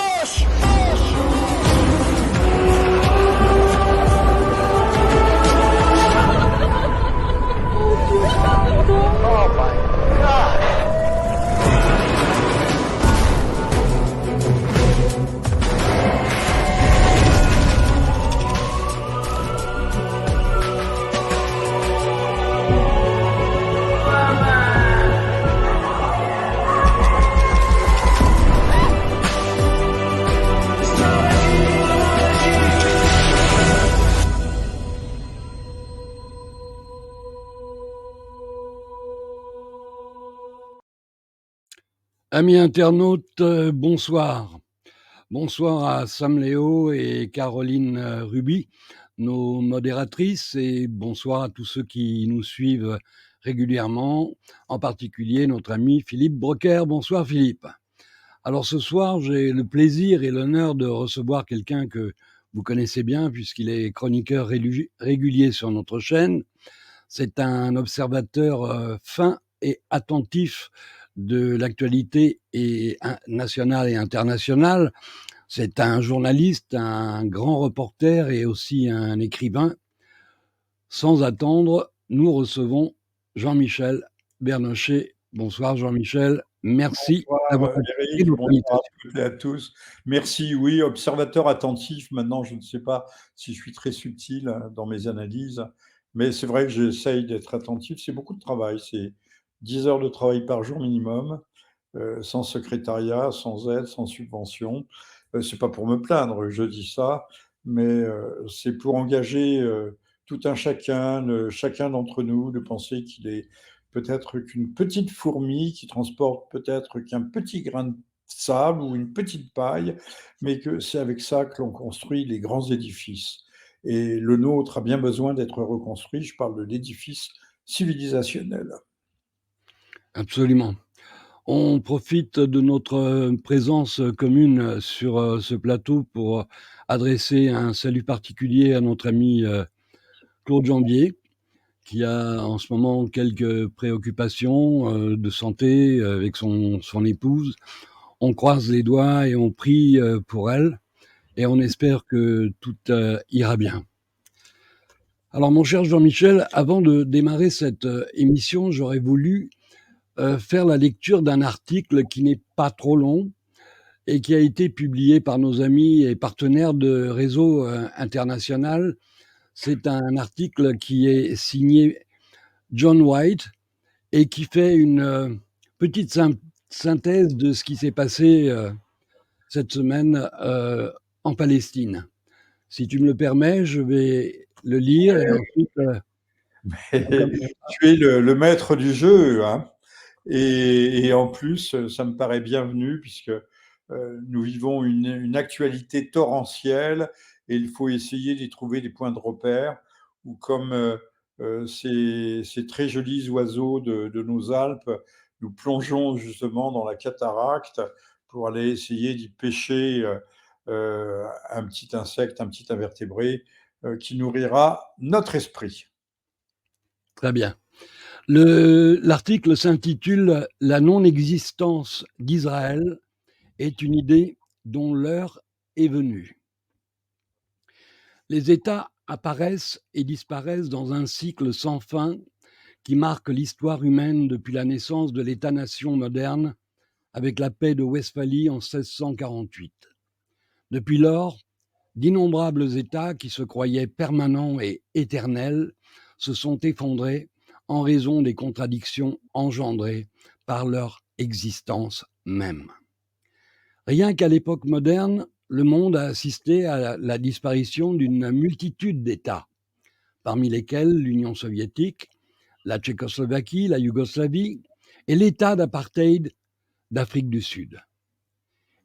gauche. Oh my God. Amis internautes, bonsoir. Bonsoir à Sam Léo et Caroline Ruby, nos modératrices, et bonsoir à tous ceux qui nous suivent régulièrement, en particulier notre ami Philippe Brocker. Bonsoir Philippe. Alors ce soir, j'ai le plaisir et l'honneur de recevoir quelqu'un que vous connaissez bien puisqu'il est chroniqueur régulier sur notre chaîne. C'est un observateur fin et attentif de l'actualité nationale et internationale. C'est un journaliste, un grand reporter et aussi un écrivain. Sans attendre, nous recevons Jean-Michel Bernochet. Bonsoir Jean-Michel, merci d'avoir Bonsoir accepté Eric, notre bonsoir invitation. à toutes et à tous. Merci, oui, observateur attentif. Maintenant, je ne sais pas si je suis très subtil dans mes analyses, mais c'est vrai que j'essaye d'être attentif. C'est beaucoup de travail, c'est 10 heures de travail par jour minimum, sans secrétariat, sans aide, sans subvention. C'est pas pour me plaindre, je dis ça, mais c'est pour engager tout un chacun, chacun d'entre nous, de penser qu'il est peut-être qu'une petite fourmi qui transporte peut-être qu'un petit grain de sable ou une petite paille, mais que c'est avec ça que l'on construit les grands édifices. Et le nôtre a bien besoin d'être reconstruit. Je parle de l'édifice civilisationnel. Absolument. On profite de notre présence commune sur ce plateau pour adresser un salut particulier à notre ami Claude Jambier, qui a en ce moment quelques préoccupations de santé avec son épouse. On croise les doigts et on prie pour elle et on espère que tout ira bien. Alors mon cher Jean-Michel, avant de démarrer cette émission, j'aurais voulu faire la lecture d'un article qui n'est pas trop long et qui a été publié par nos amis et partenaires de Réseau International. C'est un article qui est signé John White et qui fait une petite synthèse de ce qui s'est passé cette semaine en Palestine. Si tu me le permets, je vais le lire et ensuite... Tu es le maître du jeu, hein. Et en plus, ça me paraît bienvenu puisque nous vivons une actualité torrentielle et il faut essayer d'y trouver des points de repère ou comme ces très jolis oiseaux de nos Alpes, nous plongeons justement dans la cataracte pour aller essayer d'y pêcher un petit insecte, un petit invertébré qui nourrira notre esprit. Très bien. L'article s'intitule « La non-existence d'Israël est une idée dont l'heure est venue ». Les États apparaissent et disparaissent dans un cycle sans fin qui marque l'histoire humaine depuis la naissance de l'État-nation moderne avec la paix de Westphalie en 1648. Depuis lors, d'innombrables États qui se croyaient permanents et éternels se sont effondrés en raison des contradictions engendrées par leur existence même. Rien qu'à l'époque moderne, le monde a assisté à la disparition d'une multitude d'États, parmi lesquels l'Union soviétique, la Tchécoslovaquie, la Yougoslavie et l'État d'apartheid d'Afrique du Sud.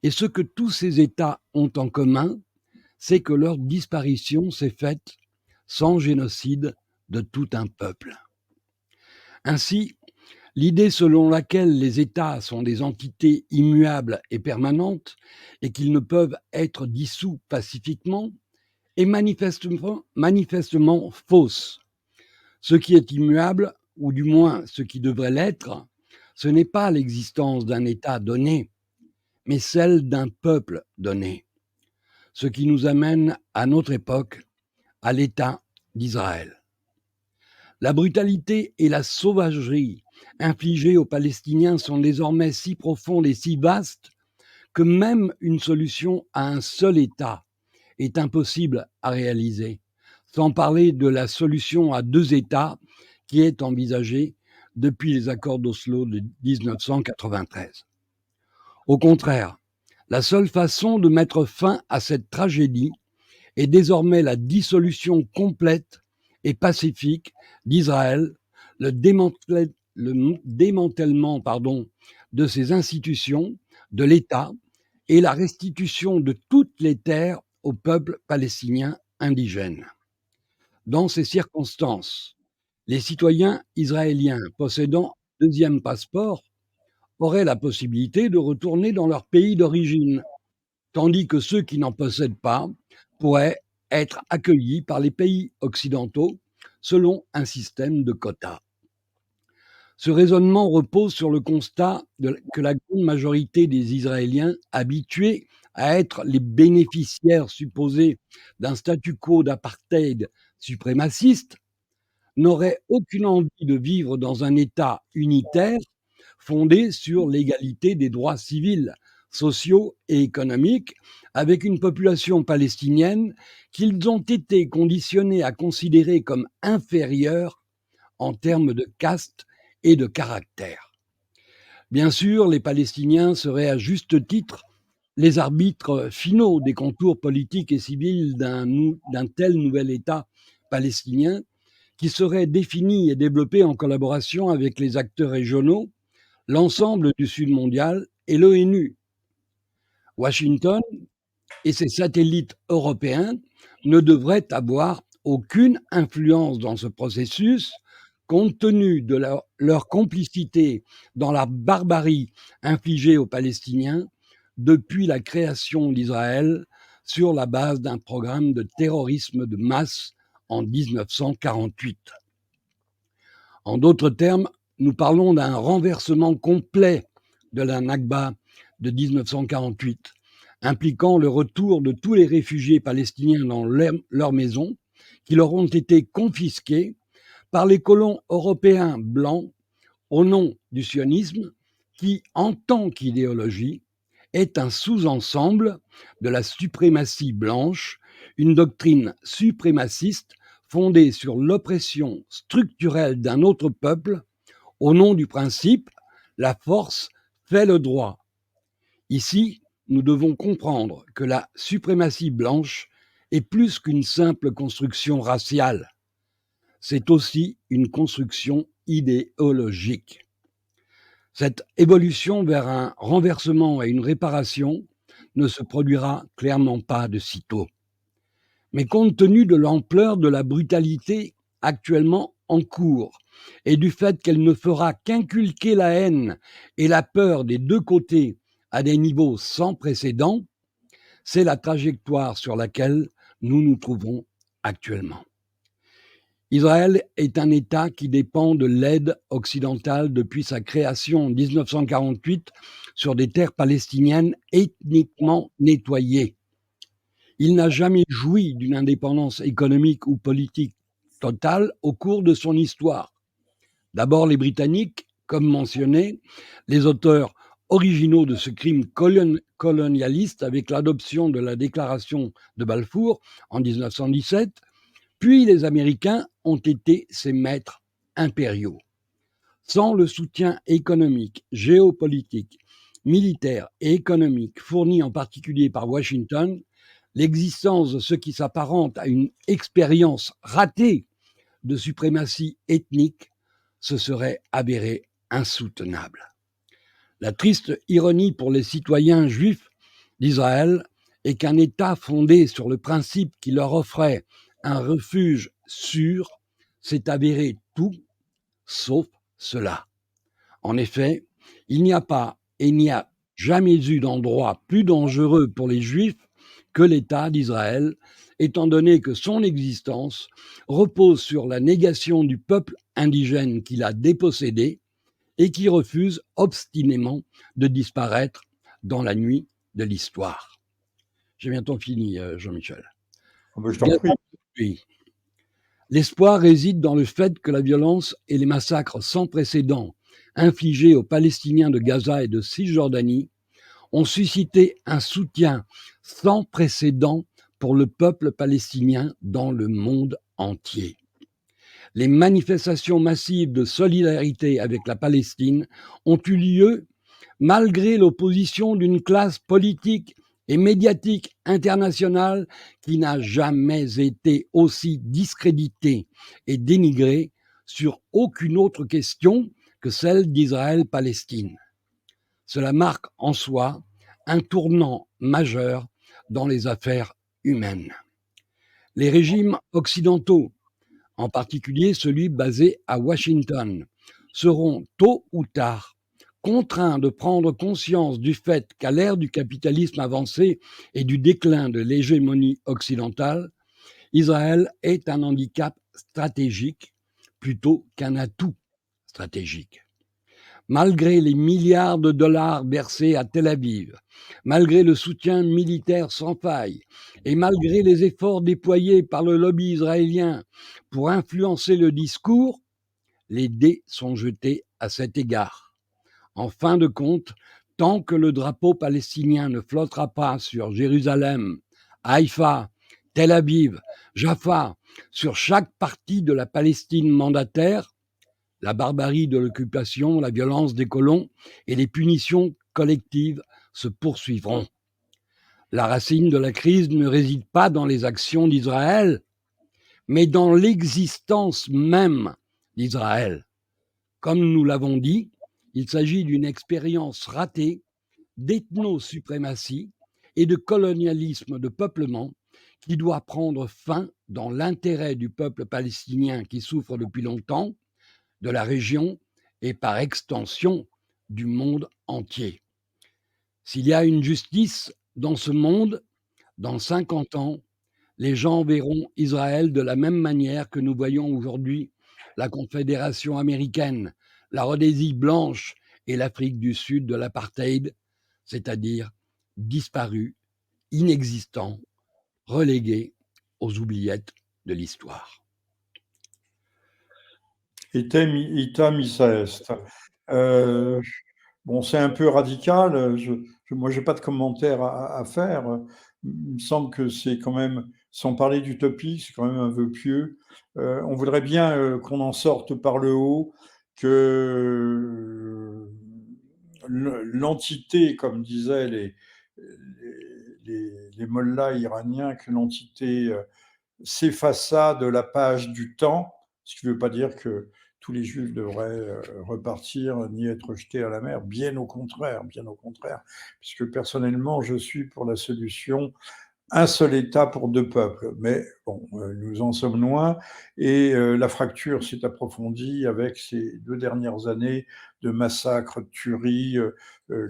Et ce que tous ces États ont en commun, c'est que leur disparition s'est faite sans génocide de tout un peuple. Ainsi, l'idée selon laquelle les États sont des entités immuables et permanentes et qu'ils ne peuvent être dissous pacifiquement est manifestement fausse. Ce qui est immuable, ou du moins ce qui devrait l'être, ce n'est pas l'existence d'un État donné, mais celle d'un peuple donné. Ce qui nous amène à notre époque, à l'État d'Israël. La brutalité et la sauvagerie infligées aux Palestiniens sont désormais si profondes et si vastes que même une solution à un seul État est impossible à réaliser, sans parler de la solution à 2 États qui est envisagée depuis les accords d'Oslo de 1993. Au contraire, la seule façon de mettre fin à cette tragédie est désormais la dissolution complète et pacifique d'Israël, le démantèlement de ses institutions, de l'État, et la restitution de toutes les terres au peuple palestinien indigène. Dans ces circonstances, les citoyens israéliens possédant un deuxième passeport auraient la possibilité de retourner dans leur pays d'origine, tandis que ceux qui n'en possèdent pas pourraient être accueillis par les pays occidentaux selon un système de quotas. Ce raisonnement repose sur le constat que la grande majorité des Israéliens habitués à être les bénéficiaires supposés d'un statu quo d'apartheid suprémaciste n'auraient aucune envie de vivre dans un État unitaire fondé sur l'égalité des droits civils, sociaux et économiques, avec une population palestinienne qu'ils ont été conditionnés à considérer comme inférieure en termes de caste et de caractère. Bien sûr, les Palestiniens seraient à juste titre les arbitres finaux des contours politiques et civils d'un tel nouvel État palestinien qui serait défini et développé en collaboration avec les acteurs régionaux, l'ensemble du Sud mondial et l'ONU. Washington et ses satellites européens ne devraient avoir aucune influence dans ce processus, compte tenu de leur complicité dans la barbarie infligée aux Palestiniens depuis la création d'Israël sur la base d'un programme de terrorisme de masse en 1948. En d'autres termes, nous parlons d'un renversement complet de la Nakba de 1948, impliquant le retour de tous les réfugiés palestiniens dans leurs maisons, qui leur ont été confisquées par les colons européens blancs au nom du sionisme, qui, en tant qu'idéologie, est un sous-ensemble de la suprématie blanche, une doctrine suprémaciste fondée sur l'oppression structurelle d'un autre peuple au nom du principe « la force fait le droit ». Ici, nous devons comprendre que la suprématie blanche est plus qu'une simple construction raciale. C'est aussi une construction idéologique. Cette évolution vers un renversement et une réparation ne se produira clairement pas de sitôt. Mais compte tenu de l'ampleur de la brutalité actuellement en cours et du fait qu'elle ne fera qu'inculquer la haine et la peur des deux côtés à des niveaux sans précédent, c'est la trajectoire sur laquelle nous nous trouvons actuellement. Israël est un État qui dépend de l'aide occidentale depuis sa création en 1948 sur des terres palestiniennes ethniquement nettoyées. Il n'a jamais joui d'une indépendance économique ou politique totale au cours de son histoire. D'abord les Britanniques, comme mentionné, les auteurs originaux de ce crime colonialiste avec l'adoption de la déclaration de Balfour en 1917, puis les Américains ont été ses maîtres impériaux. Sans le soutien économique, géopolitique, militaire et économique fourni en particulier par Washington, l'existence de ce qui s'apparente à une expérience ratée de suprématie ethnique se serait avérée insoutenable. La triste ironie pour les citoyens juifs d'Israël est qu'un État fondé sur le principe qui leur offrait un refuge sûr s'est avéré tout sauf cela. En effet, il n'y a pas et n'y a jamais eu d'endroit plus dangereux pour les Juifs que l'État d'Israël, étant donné que son existence repose sur la négation du peuple indigène qui l'a dépossédé et qui refuse obstinément de disparaître dans la nuit de l'histoire. J'ai bientôt fini, Jean-Michel. Oh ben, je t'en prie. Oui. L'espoir réside dans le fait que la violence et les massacres sans précédent infligés aux Palestiniens de Gaza et de Cisjordanie ont suscité un soutien sans précédent pour le peuple palestinien dans le monde entier. Les manifestations massives de solidarité avec la Palestine ont eu lieu malgré l'opposition d'une classe politique et médiatique internationale qui n'a jamais été aussi discréditée et dénigrée sur aucune autre question que celle d'Israël-Palestine. Cela marque en soi un tournant majeur dans les affaires humaines. Les régimes occidentaux, en particulier celui basé à Washington, seront tôt ou tard contraints de prendre conscience du fait qu'à l'ère du capitalisme avancé et du déclin de l'hégémonie occidentale, Israël est un handicap stratégique plutôt qu'un atout stratégique. Malgré les milliards de dollars versés à Tel Aviv, malgré le soutien militaire sans faille et malgré les efforts déployés par le lobby israélien pour influencer le discours, les dés sont jetés à cet égard. En fin de compte, tant que le drapeau palestinien ne flottera pas sur Jérusalem, Haïfa, Tel Aviv, Jaffa, sur chaque partie de la Palestine mandataire, la barbarie de l'occupation, la violence des colons et les punitions collectives se poursuivront. La racine de la crise ne réside pas dans les actions d'Israël, mais dans l'existence même d'Israël. Comme nous l'avons dit, il s'agit d'une expérience ratée d'ethno-suprématie et de colonialisme de peuplement qui doit prendre fin dans l'intérêt du peuple palestinien qui souffre depuis longtemps, de la région et par extension du monde entier. S'il y a une justice dans ce monde, dans 50 ans, les gens verront Israël de la même manière que nous voyons aujourd'hui la Confédération américaine, la Rhodésie blanche et l'Afrique du Sud de l'apartheid, c'est-à-dire disparus, inexistants, relégués aux oubliettes de l'histoire. Ita missa est. Bon, c'est un peu radical. Moi, j'ai pas de commentaire à faire. Il me semble que c'est quand même, sans parler d'utopie, c'est quand même un vœu pieux. On voudrait bien qu'on en sorte par le haut, que l'entité, comme disaient les mollahs iraniens, que l'entité s'effaça de la page du temps, ce qui ne veut pas dire que tous les juifs devraient repartir ni être jetés à la mer, bien au contraire, puisque personnellement, je suis pour la solution un seul État pour deux peuples. Mais bon, nous en sommes loin et la fracture s'est approfondie avec ces 2 dernières années de massacres, de tueries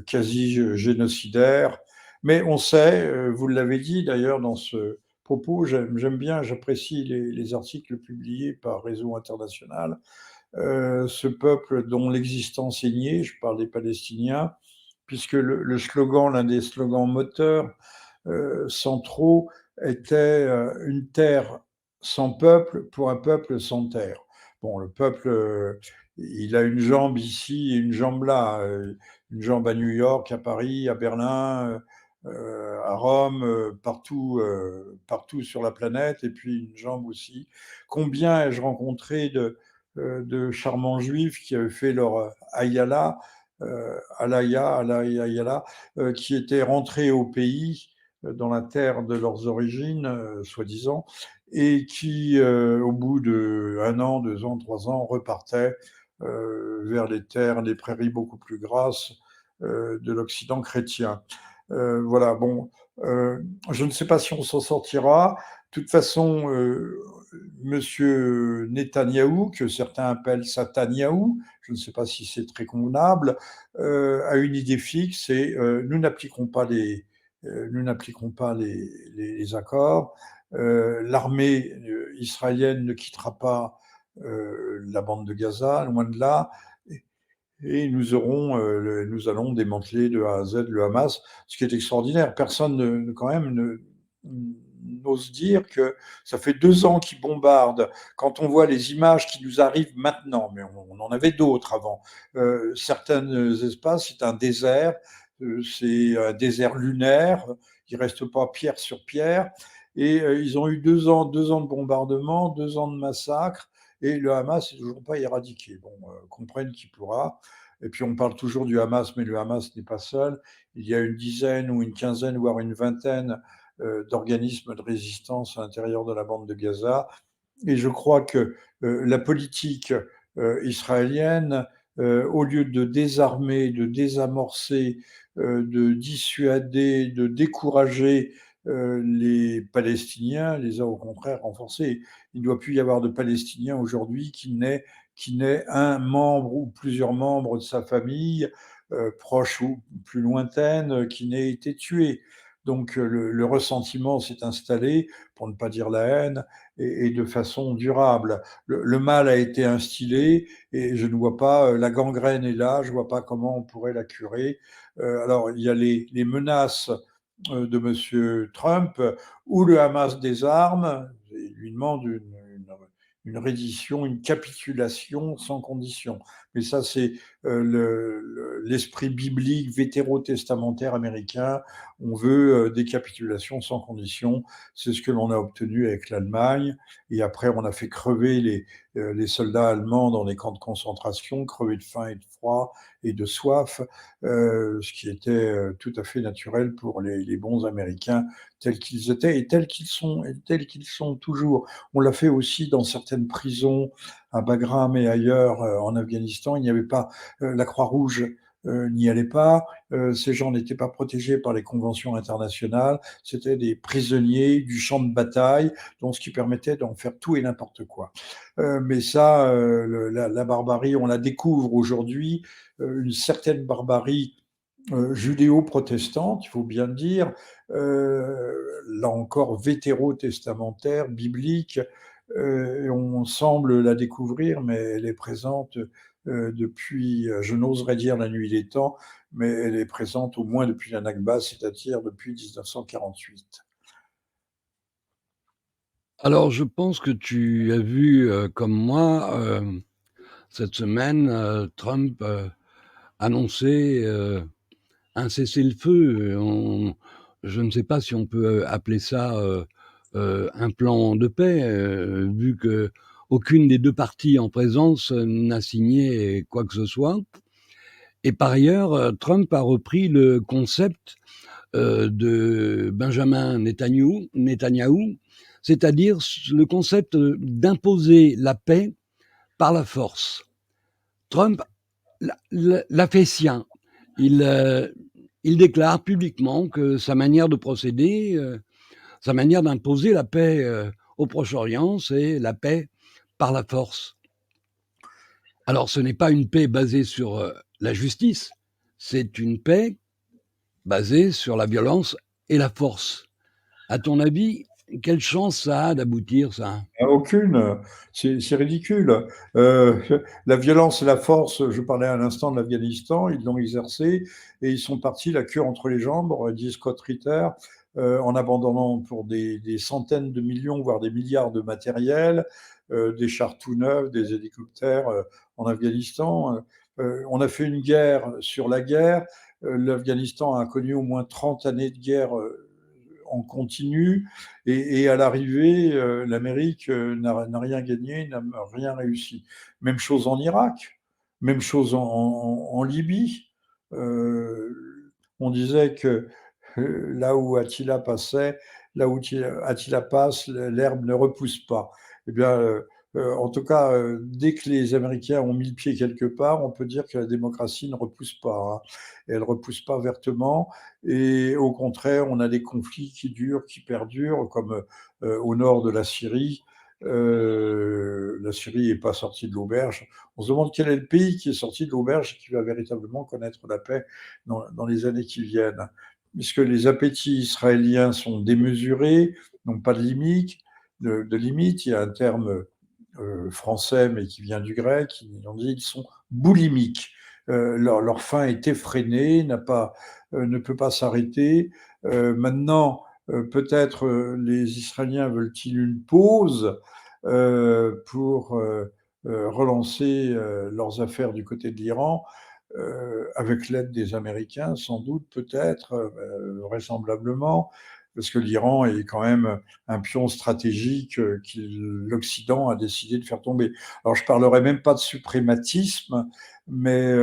quasi génocidaires. Mais on sait, vous l'avez dit d'ailleurs dans ce propos, j'aime bien, j'apprécie les articles publiés par Réseau International, ce peuple dont l'existence est niée, je parle des Palestiniens, puisque le slogan, l'un des slogans moteurs centraux était une terre sans peuple pour un peuple sans terre. Bon, le peuple, il a une jambe ici et une jambe là, une jambe à New York, à Paris, à Berlin, à Rome, partout sur la planète, et puis une jambe aussi. Combien ai-je rencontré de charmants juifs qui avaient fait leur Ayala, Ayala, qui étaient rentrés au pays dans la terre de leurs origines, soi-disant, et qui, au bout d'1 an, 2 ans, 3 ans, repartaient vers les terres, les prairies beaucoup plus grasses de l'Occident chrétien. Voilà, bon, je ne sais pas si on s'en sortira. De toute façon, Monsieur Netanyahou, que certains appellent Satanyahou, je ne sais pas si c'est très convenable, a une idée fixe et nous n'appliquerons pas les accords. L'armée israélienne ne quittera pas la bande de Gaza, loin de là. et nous allons démanteler de A à Z le Hamas, ce qui est extraordinaire. Personne quand même n'ose dire que ça fait 2 ans qu'ils bombardent. Quand on voit les images qui nous arrivent maintenant, mais on en avait d'autres avant, certains espaces, c'est un désert, c'est un désert lunaire, il ne reste pas pierre sur pierre, et ils ont eu 2 ans de bombardement, 2 ans de massacre, et le Hamas n'est toujours pas éradiqué. Bon, comprenne qui pourra. Et puis on parle toujours du Hamas, mais le Hamas n'est pas seul. Il y a une dizaine ou une quinzaine, voire une vingtaine d'organismes de résistance à l'intérieur de la bande de Gaza. Et je crois que la politique israélienne, au lieu de désarmer, de désamorcer, de dissuader, de décourager les Palestiniens, les a au contraire renforcés. Il ne doit plus y avoir de Palestiniens aujourd'hui qui n'ait un membre ou plusieurs membres de sa famille, proche ou plus lointaine, qui n'ait été tué. Donc le ressentiment s'est installé, pour ne pas dire la haine, et de façon durable. Le mal a été instillé et je ne vois pas, la gangrène est là, je ne vois pas comment on pourrait la curer. Alors il y a les menaces de M. Trump, où le Hamas désarme, et lui demande une reddition, une capitulation sans condition. Mais ça, c'est l'esprit biblique vétérotestamentaire américain. On veut des capitulations sans condition. C'est ce que l'on a obtenu avec l'Allemagne. Et après, on a fait crever les soldats allemands dans des camps de concentration, crever de faim et de froid et de soif, ce qui était tout à fait naturel pour les bons Américains tels qu'ils étaient et tels qu'ils sont toujours. On l'a fait aussi dans certaines prisons à Bagram et ailleurs en Afghanistan. Il n'y avait pas la Croix-Rouge. N'y allait pas, ces gens n'étaient pas protégés par les conventions internationales, c'était des prisonniers du champ de bataille, donc ce qui permettait d'en faire tout et n'importe quoi. Mais ça, la barbarie, on la découvre aujourd'hui, une certaine barbarie judéo-protestante, il faut bien le dire, là encore vétérotestamentaire, biblique, et on semble la découvrir, mais elle est présente depuis, je n'oserais dire la nuit des temps, mais elle est présente au moins depuis la Nakba, c'est-à-dire depuis 1948. Alors, je pense que tu as vu, comme moi, cette semaine, Trump annoncer un cessez-le-feu. Je ne sais pas si on peut appeler ça un plan de paix, vu que aucune des deux parties en présence n'a signé quoi que ce soit. Et par ailleurs, Trump a repris le concept de Benjamin Netanyahou, c'est-à-dire le concept d'imposer la paix par la force. Trump l'a fait sien. Il déclare publiquement que sa manière de procéder, sa manière d'imposer la paix au Proche-Orient, c'est la paix par la force. Alors ce n'est pas une paix basée sur la justice, c'est une paix basée sur la violence et la force. À ton avis, quelle chance ça a d'aboutir, ça? Aucune, c'est ridicule. La violence et la force, je parlais à l'instant de l'Afghanistan, ils l'ont exercé et ils sont partis la queue entre les jambes, aurait dit Scott Ritter, en abandonnant pour des centaines de millions, voire des milliards de matériel, des chars tout neufs, des hélicoptères en Afghanistan. On a fait une guerre sur la guerre. L'Afghanistan a connu au moins 30 années de guerre en continu, et à l'arrivée, l'Amérique n'a rien gagné, n'a rien réussi. Même chose en Irak, même chose en Libye. On disait que là où Attila passait, là où Attila passe, l'herbe ne repousse pas. Eh bien, en tout cas, dès que les Américains ont mis le pied quelque part, on peut dire que la démocratie ne repousse pas, hein. Elle ne repousse pas vertement. Et au contraire, on a des conflits qui durent, qui perdurent, comme au nord de la Syrie. La Syrie n'est pas sortie de l'auberge. On se demande quel est le pays qui est sorti de l'auberge et qui va véritablement connaître la paix dans les années qui viennent. Puisque les appétits israéliens sont démesurés, n'ont pas de limite. Il y a un terme français, mais qui vient du grec, on dit ils sont boulimiques. leur faim est effrénée, ne peut pas s'arrêter. Maintenant, peut-être les Israéliens veulent-ils une pause pour relancer leurs affaires du côté de l'Iran, avec l'aide des Américains, sans doute, peut-être, vraisemblablement, parce que l'Iran est quand même un pion stratégique que l'Occident a décidé de faire tomber. Alors, je parlerai même pas de suprématisme, mais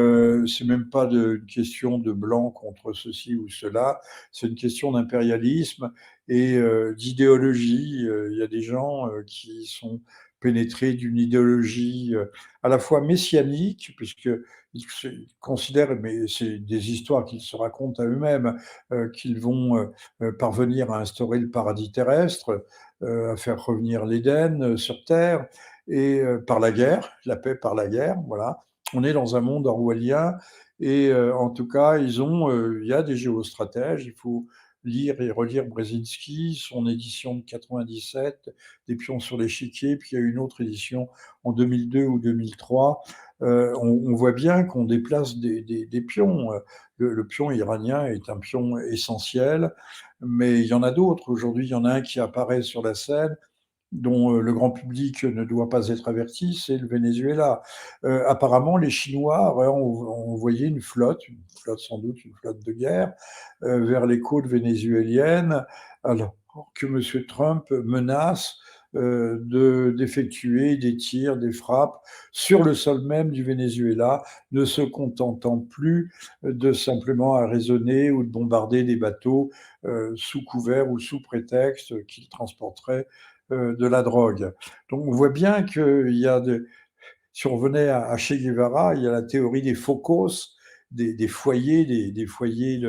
c'est même pas une question de blanc contre ceci ou cela, c'est une question d'impérialisme et d'idéologie. Il y a des gens qui sont pénétrés d'une idéologie à la fois messianique, puisqu'ils considèrent, mais c'est des histoires qu'ils se racontent à eux-mêmes, qu'ils vont parvenir à instaurer le paradis terrestre, à faire revenir l'Éden sur Terre, et par la guerre, la paix par la guerre, voilà. On est dans un monde orwellien, et en tout cas, il y a des géostratèges, il faut lire et relire Brzezinski, son édition de 97, Des pions sur l'échiquier, puis il y a une autre édition en 2002 ou 2003. On voit bien qu'on déplace des pions. Le pion iranien est un pion essentiel, mais il y en a d'autres. Aujourd'hui, il y en a un qui apparaît sur la scène, dont le grand public ne doit pas être averti, c'est le Venezuela. Apparemment, les Chinois ont envoyé une flotte sans doute une flotte de guerre, vers les côtes vénézuéliennes, alors que M. Trump menace d'effectuer des tirs, des frappes sur le sol même du Venezuela, ne se contentant plus de simplement arraisonner ou de bombarder des bateaux sous couvert ou sous prétexte qu'ils transporteraient de la drogue. Donc on voit bien qu'il y a si on venait à Che Guevara, il y a la théorie des focos, des foyers, des foyers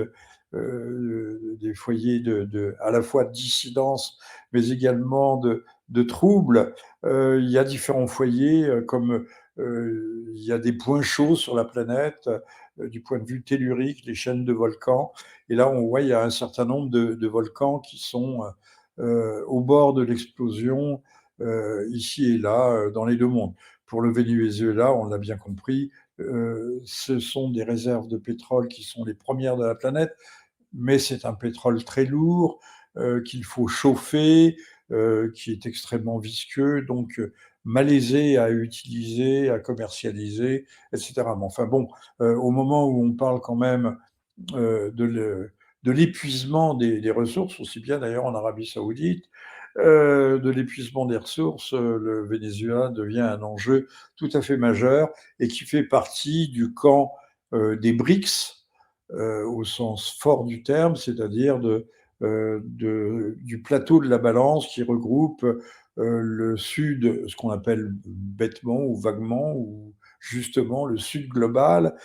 à la fois de dissidence, mais également de troubles. Il y a différents foyers, comme il y a des points chauds sur la planète, du point de vue tellurique, les chaînes de volcans. Et là, on voit il y a un certain nombre de volcans qui sont au bord de l'explosion, ici et là, dans les deux mondes. Pour le Venezuela, on l'a bien compris, ce sont des réserves de pétrole qui sont les premières de la planète, mais c'est un pétrole très lourd, qu'il faut chauffer, qui est extrêmement visqueux, donc malaisé à utiliser, à commercialiser, etc. Mais enfin bon, au moment où on parle quand même de l'épuisement des ressources, aussi bien d'ailleurs en Arabie Saoudite, de l'épuisement des ressources, le Venezuela devient un enjeu tout à fait majeur et qui fait partie du camp des BRICS, au sens fort du terme, c'est-à-dire du plateau de la balance qui regroupe le Sud, ce qu'on appelle bêtement ou vaguement, ou justement le Sud global,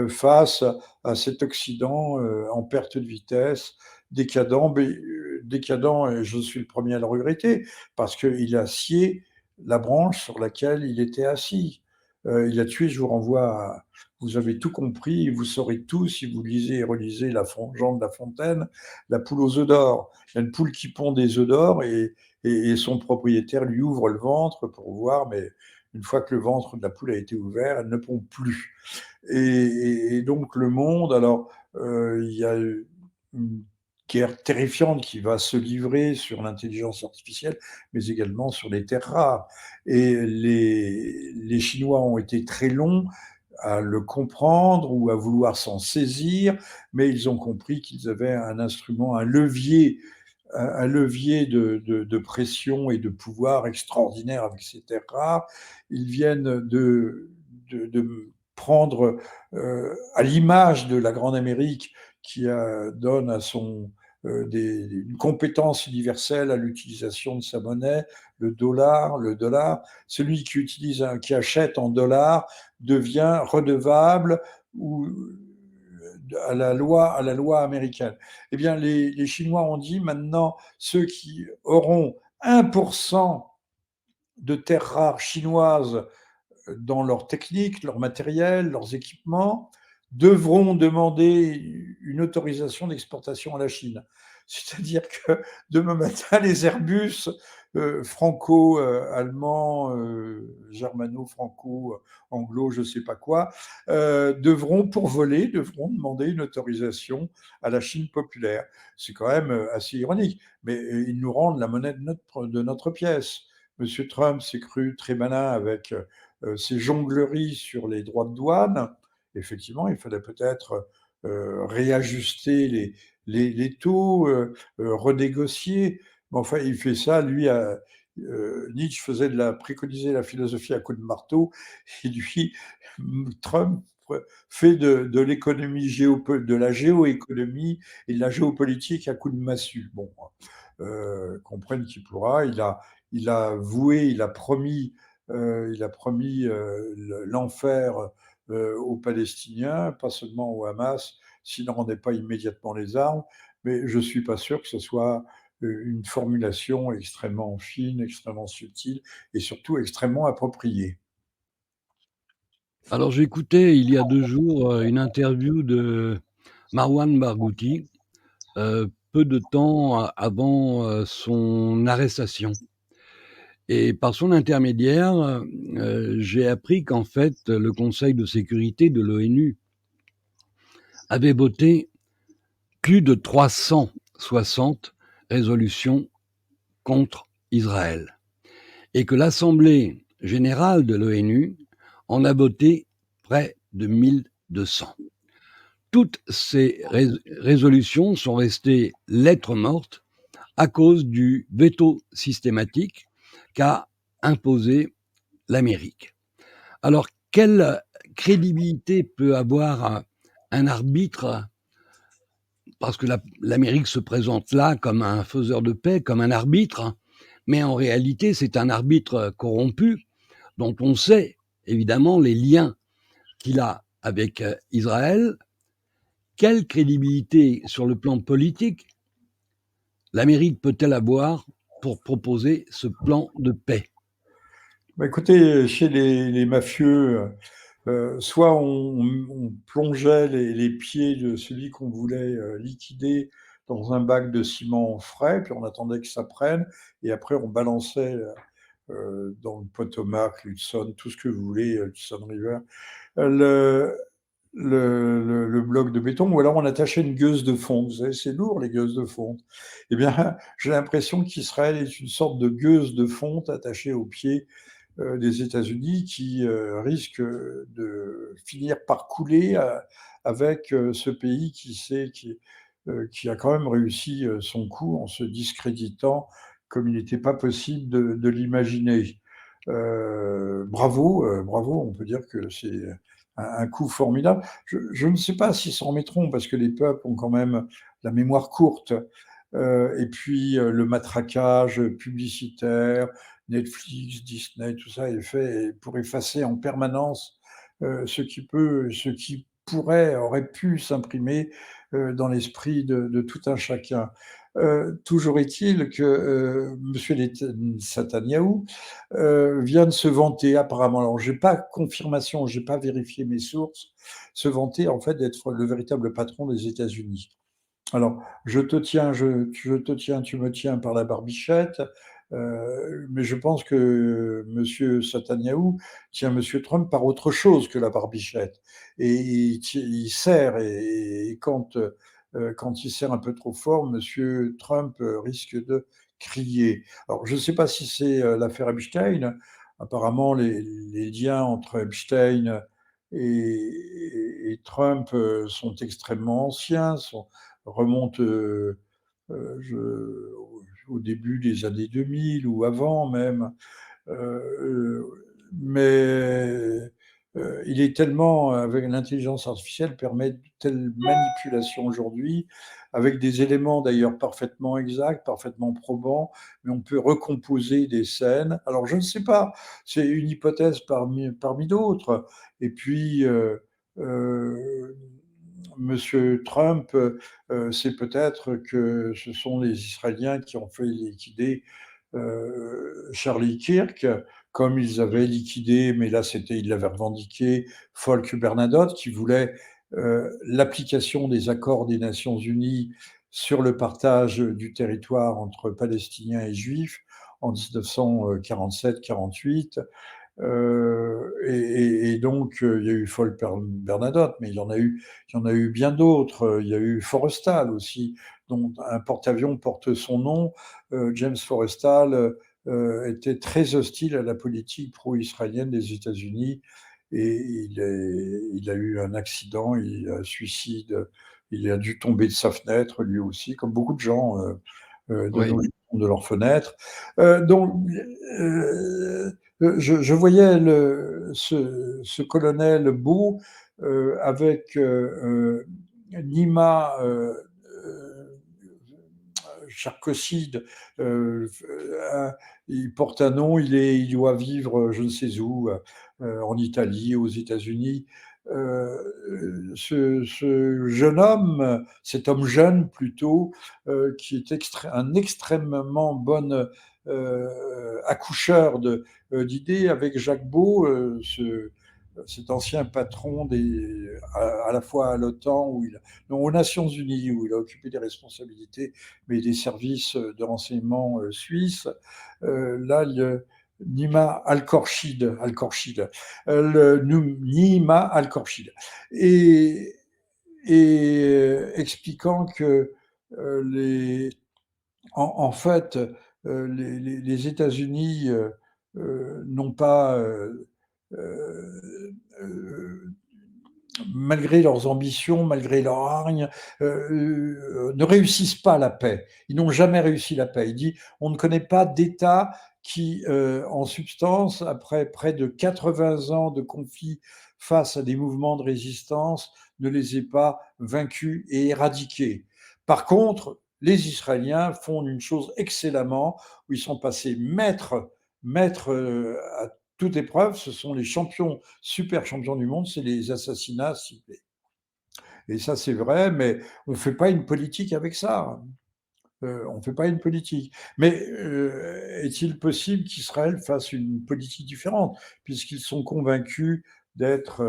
face à cet Occident en perte de vitesse, décadent, décadent, et je suis le premier à le regretter, parce qu'il a scié la branche sur laquelle il était assis. Il a tué, je vous renvoie à, vous avez tout compris, vous saurez tout si vous lisez et relisez Jean de La Fontaine, La poule aux œufs d'or. Il y a une poule qui pond des œufs d'or et son propriétaire lui ouvre le ventre pour voir, mais une fois que le ventre de la poule a été ouvert, elle ne pond plus. Et donc le monde, alors il y a une guerre terrifiante qui va se livrer sur l'intelligence artificielle, mais également sur les terres rares. Et les Chinois ont été très longs à le comprendre ou à vouloir s'en saisir, mais ils ont compris qu'ils avaient un instrument, un levier de pression et de pouvoir extraordinaire avec ces terres rares. Ils viennent de prendre, à l'image de la Grande Amérique, qui donne à une compétence universelle à l'utilisation de sa monnaie, le dollar. Celui qui achète en dollars devient redevable ou à la loi américaine. Eh bien, les Chinois ont dit maintenant, ceux qui auront 1% de terres rares chinoises dans leur technique, leur matériel, leurs équipements, devront demander une autorisation d'exportation à la Chine. C'est-à-dire que demain matin, les Airbus franco-allemands, germano-franco-anglo, je ne sais pas quoi, devront, pour voler, devront demander une autorisation à la Chine populaire. C'est quand même assez ironique, mais ils nous rendent la monnaie de notre pièce. Monsieur Trump s'est cru très malin avec ses jongleries sur les droits de douane. Effectivement, il fallait peut-être réajuster les taux, renégocier. Mais enfin, il fait ça, lui, Nietzsche préconisait la philosophie à coups de marteau, et lui, Trump fait de l'économie de la géoéconomie et de la géopolitique à coups de massue. Bon, comprenne qui pourra. Il a voué, il a promis l'enfer aux Palestiniens, pas seulement au Hamas, s'il ne rendait pas immédiatement les armes, mais je ne suis pas sûr que ce soit une formulation extrêmement fine, extrêmement subtile et surtout extrêmement appropriée. Alors, j'ai écouté il y a 2 jours une interview de Marwan Barghouti, peu de temps avant son arrestation. Et par son intermédiaire, j'ai appris qu'en fait, le Conseil de sécurité de l'ONU avait voté plus de 360 résolutions contre Israël et que l'Assemblée générale de l'ONU en a voté près de 1200. Toutes ces résolutions sont restées lettres mortes à cause du veto systématique qu'a imposé l'Amérique. Alors, quelle crédibilité peut avoir un arbitre, parce que l'Amérique se présente là comme un faiseur de paix, comme un arbitre, mais en réalité, c'est un arbitre corrompu dont on sait évidemment les liens qu'il a avec Israël. Quelle crédibilité sur le plan politique l'Amérique peut-elle avoir pour proposer ce plan de paix? Bah, écoutez, chez les mafieux, soit on plongeait les pieds de celui qu'on voulait liquider dans un bac de ciment frais, puis on attendait que ça prenne, et après on balançait dans le Potomac, l'Hudson, tout ce que vous voulez, Hudson River, le, le bloc de béton, ou alors on attachait une gueuse de fonte. Vous savez, c'est lourd, les gueuses de fonte. Eh bien, j'ai l'impression qu'Israël est une sorte de gueuse de fonte attachée aux pieds des États-Unis, qui risque de finir par couler avec ce pays qui a quand même réussi son coup en se discréditant comme il n'était pas possible de l'imaginer. Bravo, bravo, on peut dire que c'est un coup formidable. Je ne sais pas s'ils s'en remettront, parce que les peuples ont quand même la mémoire courte. Et puis le matraquage publicitaire, Netflix, Disney, tout ça est fait pour effacer en permanence ce qui aurait pu s'imprimer dans l'esprit de tout un chacun. Toujours est-il que Monsieur Netanyahou vient de se vanter apparemment, alors j'ai pas confirmation, j'ai pas vérifié mes sources, se vanter en fait d'être le véritable patron des États-Unis. Alors, je te tiens, te tiens, tu me tiens par la barbichette, mais je pense que Monsieur Netanyahou tient Monsieur Trump par autre chose que la barbichette. Et il serre, et quand il serre un peu trop fort, Monsieur Trump risque de crier. Alors, je ne sais pas si c'est l'affaire Epstein. Apparemment, les liens entre Epstein et Trump sont extrêmement anciens, remonte au début des années 2000 ou avant même. Mais il est tellement, avec l'intelligence artificielle, permet de telle manipulation aujourd'hui, avec des éléments d'ailleurs parfaitement exacts, parfaitement probants, mais on peut recomposer des scènes. Alors je ne sais pas, c'est une hypothèse parmi d'autres. Et puis, Monsieur Trump, c'est peut-être que ce sont les Israéliens qui ont fait liquider Charlie Kirk, comme ils avaient liquidé, mais là ils l'avaient revendiqué, Folke Bernadotte, qui voulait l'application des accords des Nations Unies sur le partage du territoire entre Palestiniens et Juifs en 1947-48. Et donc, il y a eu Foll Bernadotte, mais il y en a eu bien d'autres. Il y a eu Forrestal aussi, dont un porte-avions porte son nom. James Forrestal était très hostile à la politique pro-israélienne des États-Unis et il a eu un accident, un suicide. Il a dû tomber de sa fenêtre, lui aussi, comme beaucoup de gens de Oui, nos jours de leur fenêtre. Donc, je voyais ce colonel Beau avec Nima Charcoside. Il porte un nom, il doit vivre je ne sais où, en Italie, aux États-Unis. Ce jeune homme, cet homme jeune plutôt, qui est un extrêmement bon accoucheur d'idées, avec Jacques Beau, cet ancien patron à la fois à l'OTAN, non, aux Nations Unies, où il a occupé des responsabilités, mais des services de renseignement suisses. Là, Nima Al-Korchid, Nima Al-Korchid, et, expliquant que en fait, les États-Unis n'ont pas, malgré leurs ambitions, malgré leur hargne, ne réussissent pas la paix. Ils n'ont jamais réussi la paix. Il dit, on ne connaît pas d'État qui, en substance, après près de 80 ans de conflit face à des mouvements de résistance, ne les ait pas vaincus et éradiqués. Par contre, les Israéliens font une chose excellemment, où ils sont passés maîtres à toute épreuve. Ce sont les champions, super champions du monde, c'est les assassinats ciblés. Et ça, c'est vrai, mais on ne fait pas une politique avec ça. On ne fait pas une politique. Mais est-il possible qu'Israël fasse une politique différente, puisqu'ils sont convaincus d'être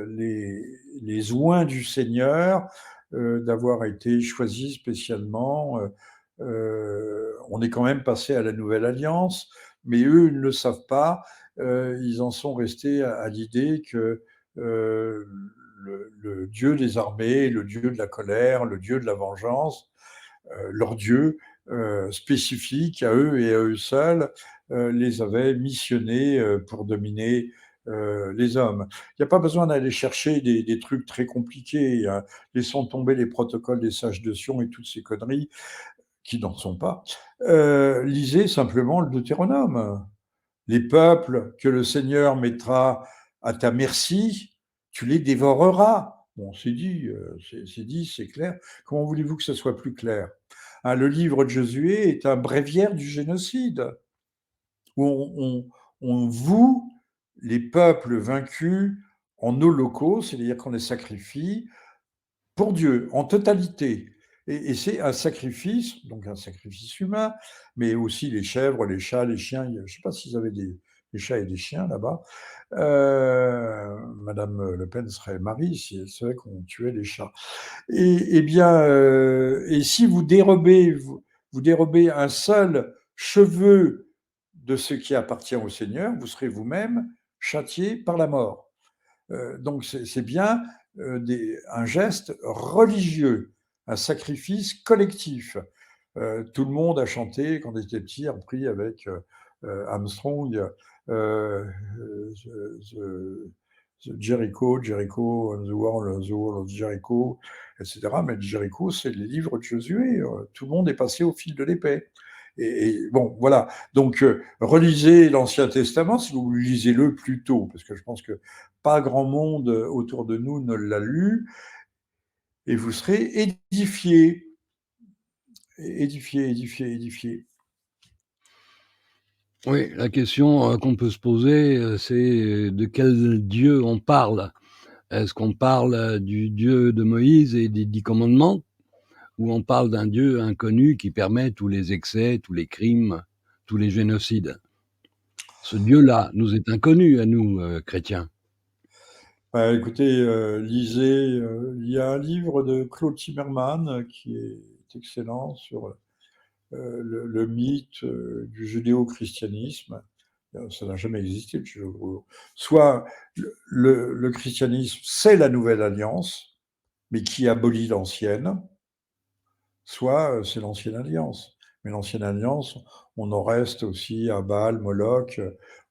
les oints du Seigneur, d'avoir été choisis spécialement. On est quand même passé à la Nouvelle Alliance, mais eux ils ne le savent pas. Ils en sont restés à l'idée que le Dieu des armées, le Dieu de la colère, le Dieu de la vengeance, leur Dieu spécifique à eux et à eux seuls, les avait missionnés pour dominer les hommes. Il n'y a pas besoin d'aller chercher des trucs très compliqués. Hein. Laissons tomber les protocoles des sages de Sion et toutes ces conneries qui n'en sont pas. Lisez simplement le Deutéronome. Les peuples que le Seigneur mettra à ta merci, tu les dévoreras. Bon, c'est dit, c'est clair. Comment voulez-vous que ce soit plus clair? Hein, le livre de Josué est un bréviaire du génocide, où on voue les peuples vaincus en holocauste, c'est-à-dire qu'on les sacrifie pour Dieu, en totalité. Et c'est un sacrifice, donc un sacrifice humain, mais aussi les chèvres, les chats, les chiens. Je ne sais pas s'ils avaient des chats et des chiens là-bas. Madame Le Pen serait Marie si elle savait qu'on tuait les chats. Et bien, et si vous dérobez un seul cheveu de ce qui appartient au Seigneur, vous serez vous-même châtié par la mort. Donc c'est bien un geste religieux, un sacrifice collectif. Tout le monde a chanté, quand on était petit, repris avec Armstrong, Jericho, Jericho, the wall of Jericho, etc. Mais Jericho, c'est les livres de Josué. Tout le monde est passé au fil de l'épée. Et bon, voilà. Donc, relisez l'Ancien Testament, si vous lisez-le plus tôt, parce que je pense que pas grand monde autour de nous ne l'a lu, et vous serez édifiés. Édifiés. oui, la question qu'on peut se poser, c'est de quel Dieu on parle. Est-ce qu'on parle du Dieu de Moïse et des 10 commandements, ou on parle d'un Dieu inconnu qui permet tous les excès, tous les crimes, tous les génocides? Ce Dieu-là nous est inconnu à nous, chrétiens. Écoutez, lisez, il y a un livre de Claude Timmerman qui est est excellent sur le mythe du judéo-christianisme. Ça n'a jamais existé. Soit le christianisme, c'est la nouvelle alliance, mais qui abolit l'ancienne, soit c'est l'ancienne alliance. Mais l'ancienne alliance, on en reste aussi à Baal, Moloch,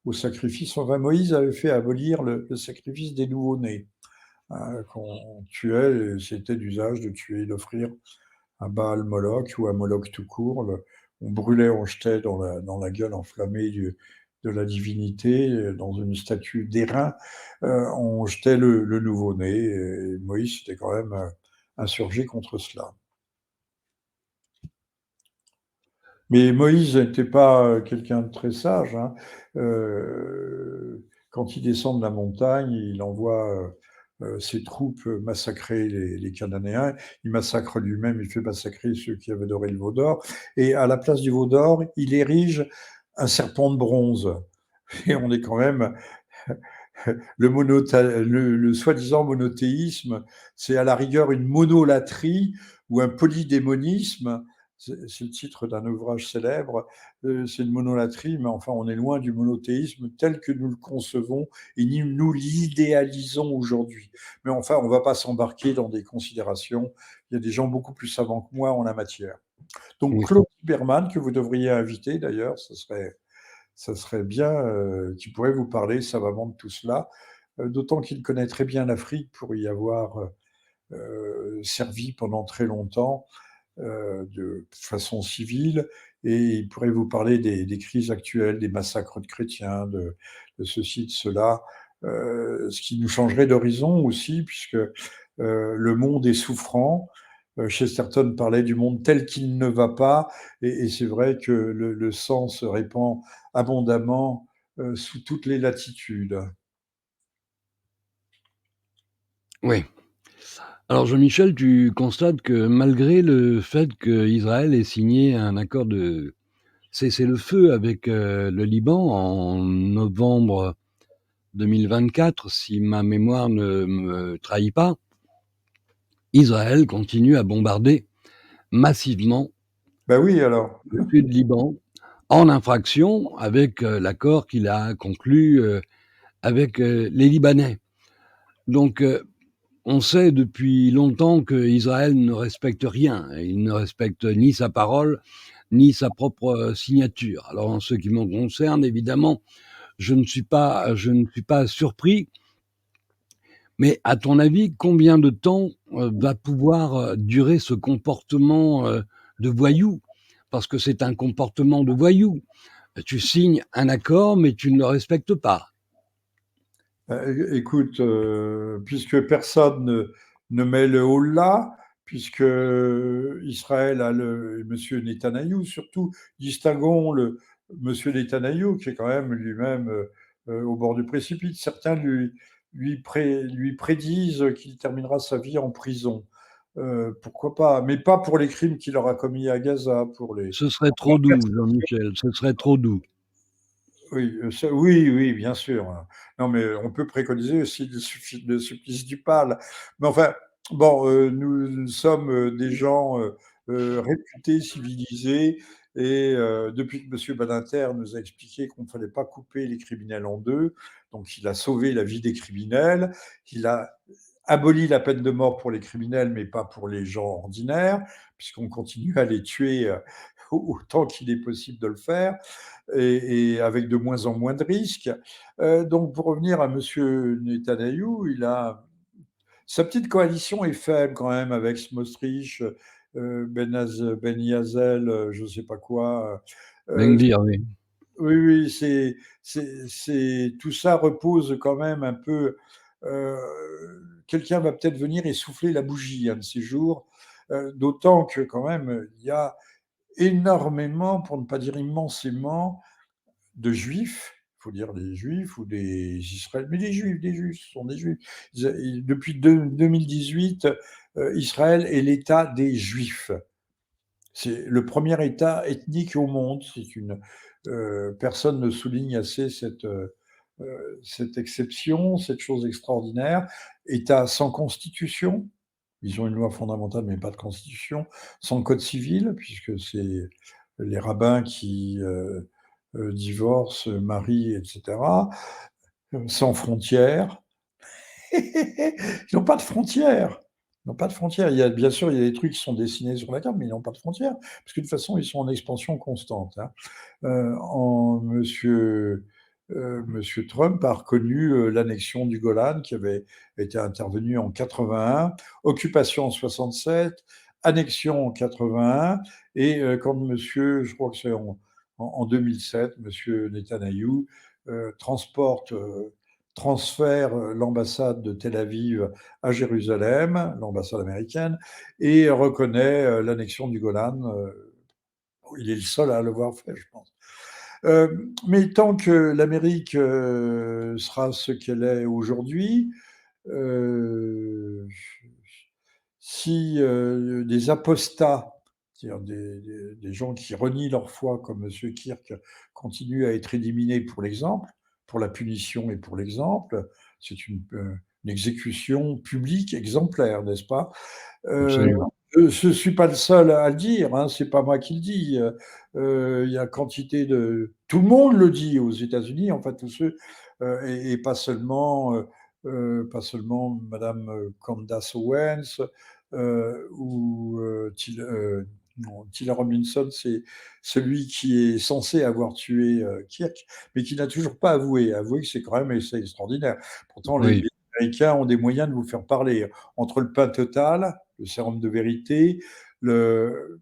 au sacrifice. Enfin, Moïse avait fait abolir le sacrifice des nouveau-nés, hein, qu'on tuait, et c'était d'usage de tuer, d'offrir à Baal Moloch ou à Moloch tout court. On brûlait, on jetait dans la gueule enflammée de la divinité, dans une statue d'airain, on jetait le nouveau-né. Et Moïse s'était quand même insurgé contre cela. Mais Moïse n'était pas quelqu'un de très sage, hein. Quand il descend de la montagne, il envoie ses troupes massacrer les Cananéens. Il massacre lui-même, il fait massacrer ceux qui avaient doré le veau d'or. Et à la place du veau d'or, il érige un serpent de bronze. Et on est quand même le soi-disant monothéisme, c'est à la rigueur une monolatrie ou un polydémonisme. C'est le titre d'un ouvrage célèbre. C'est une monolatrie, mais enfin, on est loin du monothéisme tel que nous le concevons et nous l'idéalisons aujourd'hui. Mais enfin, on ne va pas s'embarquer dans des considérations. Il y a des gens beaucoup plus savants que moi en la matière. Donc, Oui. Claude Berman, que vous devriez inviter d'ailleurs, ça serait bien qu'il pourrait vous parler savamment de tout cela, d'autant qu'il connaît très bien l'Afrique pour y avoir servi pendant très longtemps de façon civile, et il pourrait vous parler des crises actuelles, des massacres de chrétiens, de ceci, de cela, ce qui nous changerait d'horizon aussi, puisque le monde est souffrant. Chesterton parlait du monde tel qu'il ne va pas, et c'est vrai que le sang se répand abondamment sous toutes les latitudes. Oui. Alors Jean-Michel, tu constates que malgré le fait qu'Israël ait signé un accord de cessez-le-feu avec le Liban en novembre 2024, si ma mémoire ne me trahit pas, Israël continue à bombarder massivement Ben oui, alors. le sud Liban en infraction avec l'accord qu'il a conclu avec les Libanais. Donc on sait depuis longtemps qu'Israël ne respecte rien. Il ne respecte ni sa parole, ni sa propre signature. Alors, en ce qui me concerne, évidemment, je ne suis pas surpris. Mais à ton avis, combien de temps va pouvoir durer ce comportement de voyou? Parce que c'est un comportement de voyou. Tu signes un accord, mais tu ne le respectes pas. Écoute, puisque personne ne met le holà, puisque Israël a le monsieur Netanyahou, surtout, distinguons le monsieur Netanyahou, qui est quand même lui-même au bord du précipice. Certains lui prédisent qu'il terminera sa vie en prison. Pourquoi pas? Mais pas pour les crimes qu'il aura commis à Gaza, pour les... Ce serait trop doux, Jean-Michel, ce serait trop doux. Oui, oui, bien sûr. Non, mais on peut préconiser aussi le supplice du pâle. Mais enfin, bon, nous sommes des gens réputés, civilisés, et depuis que M. Badinter nous a expliqué qu'on ne fallait pas couper les criminels en deux, donc il a sauvé la vie des criminels, il a aboli la peine de mort pour les criminels, mais pas pour les gens ordinaires, puisqu'on continue à les tuer autant qu'il est possible de le faire, et avec de moins en moins de risques. Donc, pour revenir à M. Netanyahou, sa petite coalition est faible quand même avec Smotrich, Ben Yazel, je ne sais pas quoi. Ben Gvir, oui. Oui, tout ça repose quand même un peu. Quelqu'un va peut-être venir et souffler la bougie un de ces jours, d'autant que quand même il y a énormément, pour ne pas dire immensément, de juifs, il faut dire des juifs ou des Israéliens, mais des juifs, ce sont des juifs. Depuis 2018, Israël est l'État des juifs. C'est le premier État ethnique au monde. Personne ne souligne assez cette exception, cette chose extraordinaire. État sans constitution, Ils ont une loi fondamentale, mais pas de constitution, sans code civil, puisque c'est les rabbins qui divorcent, marient, etc., sans frontières. Ils n'ont pas de frontières. Ils n'ont pas de frontières. Bien sûr, il y a des trucs qui sont dessinés sur la carte, mais ils n'ont pas de frontières, parce que de toute façon, ils sont en expansion constante. Hein. Monsieur Trump a reconnu l'annexion du Golan qui avait été intervenue en 81, occupation en 67, annexion en 81, et quand je crois que c'est en 2007, monsieur Netanyahou transfère l'ambassade de Tel Aviv à Jérusalem, l'ambassade américaine, et reconnaît l'annexion du Golan. Il est le seul à l'avoir fait, je pense. Mais tant que l'Amérique sera ce qu'elle est aujourd'hui, si des apostats, c'est-à-dire des gens qui renient leur foi, comme M. Kirk, continuent à être éliminés pour l'exemple, pour la punition et pour l'exemple, c'est une exécution publique exemplaire, n'est-ce pas? Absolument. Je ne suis pas le seul à le dire, hein, c'est pas moi qui le dis. Il y a quantité de. Tout le monde le dit aux États-Unis, en fait, tous ceux, et pas seulement Madame Candace Owens ou Tiller Robinson, c'est celui qui est censé avoir tué Kirk, mais qui n'a toujours pas avoué. Avoué que c'est quand même extraordinaire. Pourtant, Oui, les Américains ont des moyens de vous faire parler. Entre le pain total, le sérum de vérité, le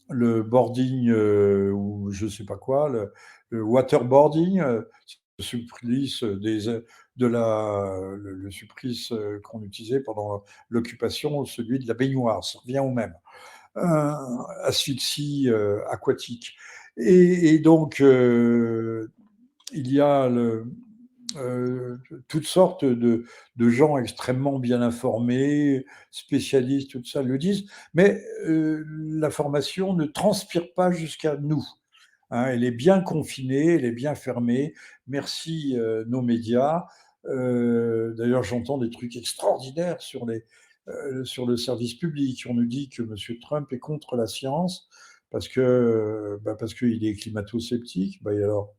boarding ou je ne sais pas quoi, le waterboarding, le supplice le supplice qu'on utilisait pendant l'occupation, celui de la baignoire, ça revient au même. Asphyxie aquatique. Et donc, il y a toutes sortes de gens extrêmement bien informés, spécialistes, tout ça le disent, mais l'information ne transpire pas jusqu'à nous. Hein, elle est bien confinée, elle est bien fermée. Merci nos médias. D'ailleurs, j'entends des trucs extraordinaires sur le service public. On nous dit que M. Trump est contre la science parce qu'il est climato-sceptique. Alors,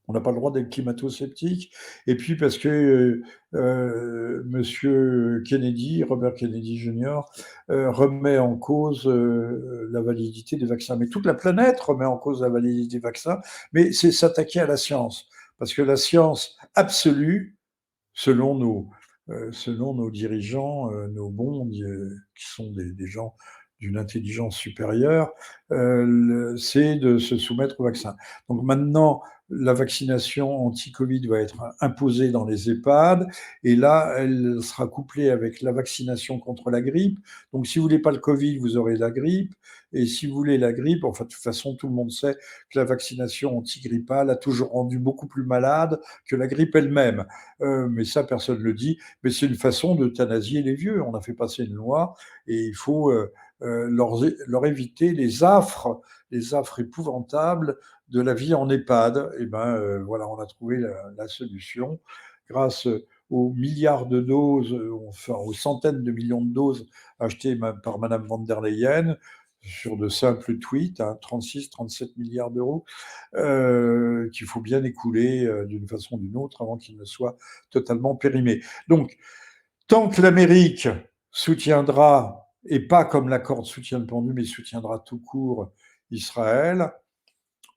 on n'a pas le droit d'être climato-sceptique. Et puis parce que Monsieur Kennedy, Robert Kennedy Jr., remet en cause la validité des vaccins. Mais toute la planète remet en cause la validité des vaccins, mais c'est s'attaquer à la science. Parce que la science absolue, selon nos dirigeants, nos bons, qui sont des gens d'une intelligence supérieure, c'est de se soumettre au vaccin. Donc maintenant, la vaccination anti-Covid va être imposée dans les EHPAD, et là, elle sera couplée avec la vaccination contre la grippe. Donc, si vous voulez pas le Covid, vous aurez la grippe, et si vous voulez la grippe, enfin, de toute façon, tout le monde sait que la vaccination antigrippale a toujours rendu beaucoup plus malade que la grippe elle-même. Mais ça, personne ne le dit. Mais c'est une façon d'euthanasier les vieux. On a fait passer une loi, et il faut leur éviter les affres épouvantables de la vie en EHPAD. Et voilà, on a trouvé la solution grâce aux milliards de doses, enfin aux centaines de millions de doses achetées par Madame von der Leyen sur de simples tweets, 36-37 milliards d'euros, qu'il faut bien écouler d'une façon ou d'une autre avant qu'ils ne soient totalement périmés. Donc, tant que l'Amérique soutiendra, et pas comme la corde soutient le pendu, mais soutiendra tout court Israël,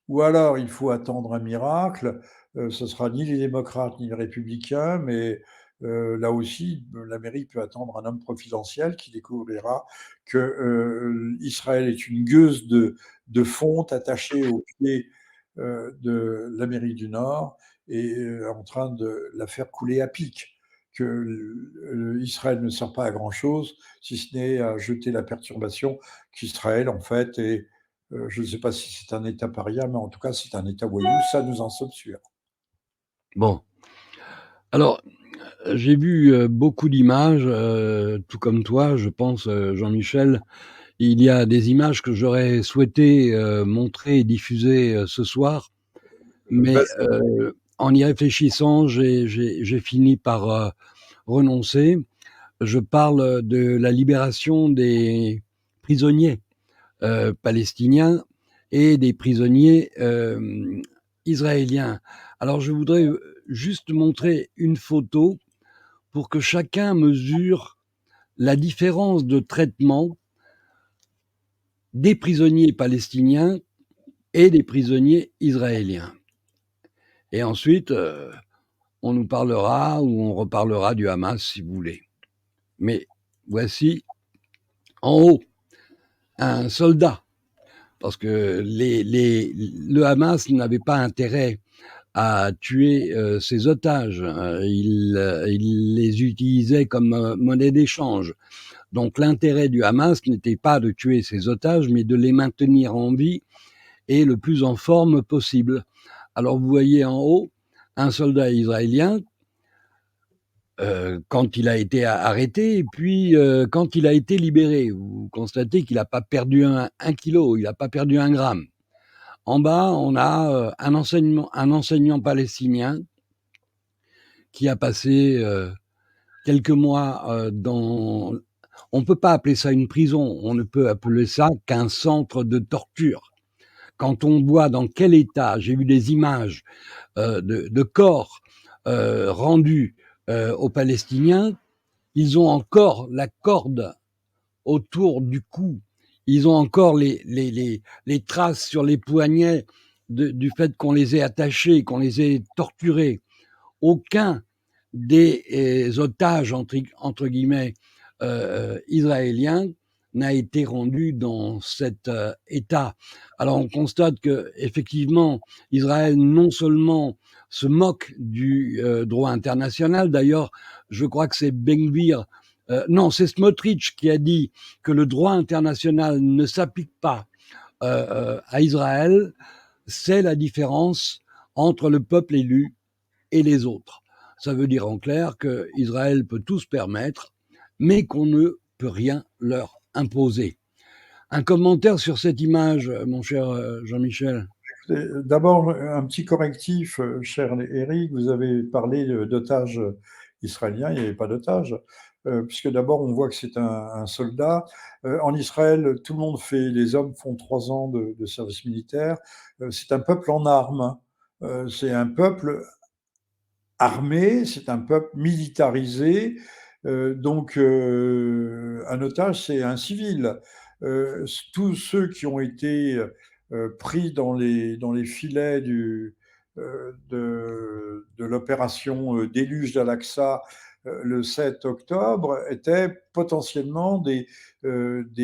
ou alors il faut attendre un miracle, ce ne sera ni les démocrates ni les républicains, mais là aussi, l'Amérique peut attendre un homme providentiel qui découvrira que Israël est une gueuse de fonte attachée au pied de l'Amérique du Nord et en train de la faire couler à pic. Que Israël ne sert pas à grand-chose, si ce n'est à jeter la perturbation qu'Israël, en fait, est je ne sais pas si c'est un État paria, mais en tout cas, c'est un État voyou, ça nous en sommes sûrs. bon. Alors, j'ai vu beaucoup d'images, tout comme toi, je pense, Jean-Michel. Il y a des images que j'aurais souhaité montrer et diffuser ce soir, mais en y réfléchissant, j'ai fini par renoncer. je parle de la libération des prisonniers palestiniens et des prisonniers israéliens. Alors je voudrais juste montrer une photo pour que chacun mesure la différence de traitement des prisonniers palestiniens et des prisonniers israéliens. Et ensuite, on nous parlera ou on reparlera du Hamas si vous voulez. Mais voici en haut un soldat, parce que le Hamas n'avait pas intérêt à tuer ses otages. Il les utilisait comme monnaie d'échange. Donc l'intérêt du Hamas n'était pas de tuer ses otages, mais de les maintenir en vie et le plus en forme possible. Alors vous voyez en haut un soldat israélien quand il a été arrêté et puis quand il a été libéré. Vous constatez qu'il n'a pas perdu un kilo, il n'a pas perdu un gramme. En bas, on a un enseignant palestinien qui a passé quelques mois dans... On ne peut pas appeler ça une prison, on ne peut appeler ça qu'un centre de torture. Quand on voit dans quel état, j'ai vu des images de corps rendus aux Palestiniens, ils ont encore la corde autour du cou, ils ont encore les traces sur les poignets du fait qu'on les ait attachés, qu'on les ait torturés. Aucun des otages, entre guillemets, israéliens n'a été rendu dans cet état. Alors on constate que effectivement Israël non seulement se moque du droit international, d'ailleurs je crois que c'est Ben-Gvir, non c'est Smotrich qui a dit que le droit international ne s'applique pas à Israël, c'est la différence entre le peuple élu et les autres. Ça veut dire en clair qu'Israël peut tout se permettre, mais qu'on ne peut rien leur imposer. Un commentaire sur cette image, mon cher Jean-Michel? D'abord, un petit correctif, cher Eric, vous avez parlé d'otages israéliens, il n'y avait pas d'otages, puisque d'abord on voit que c'est un soldat. En Israël, tout le monde les hommes font 3 ans de service militaire. C'est un peuple en armes, c'est un peuple armé, c'est un peuple militarisé. Donc, un otage, c'est un civil. Tous ceux qui ont été pris dans les filets de l'opération Déluge d'Al-Aqsa le 7 octobre étaient potentiellement des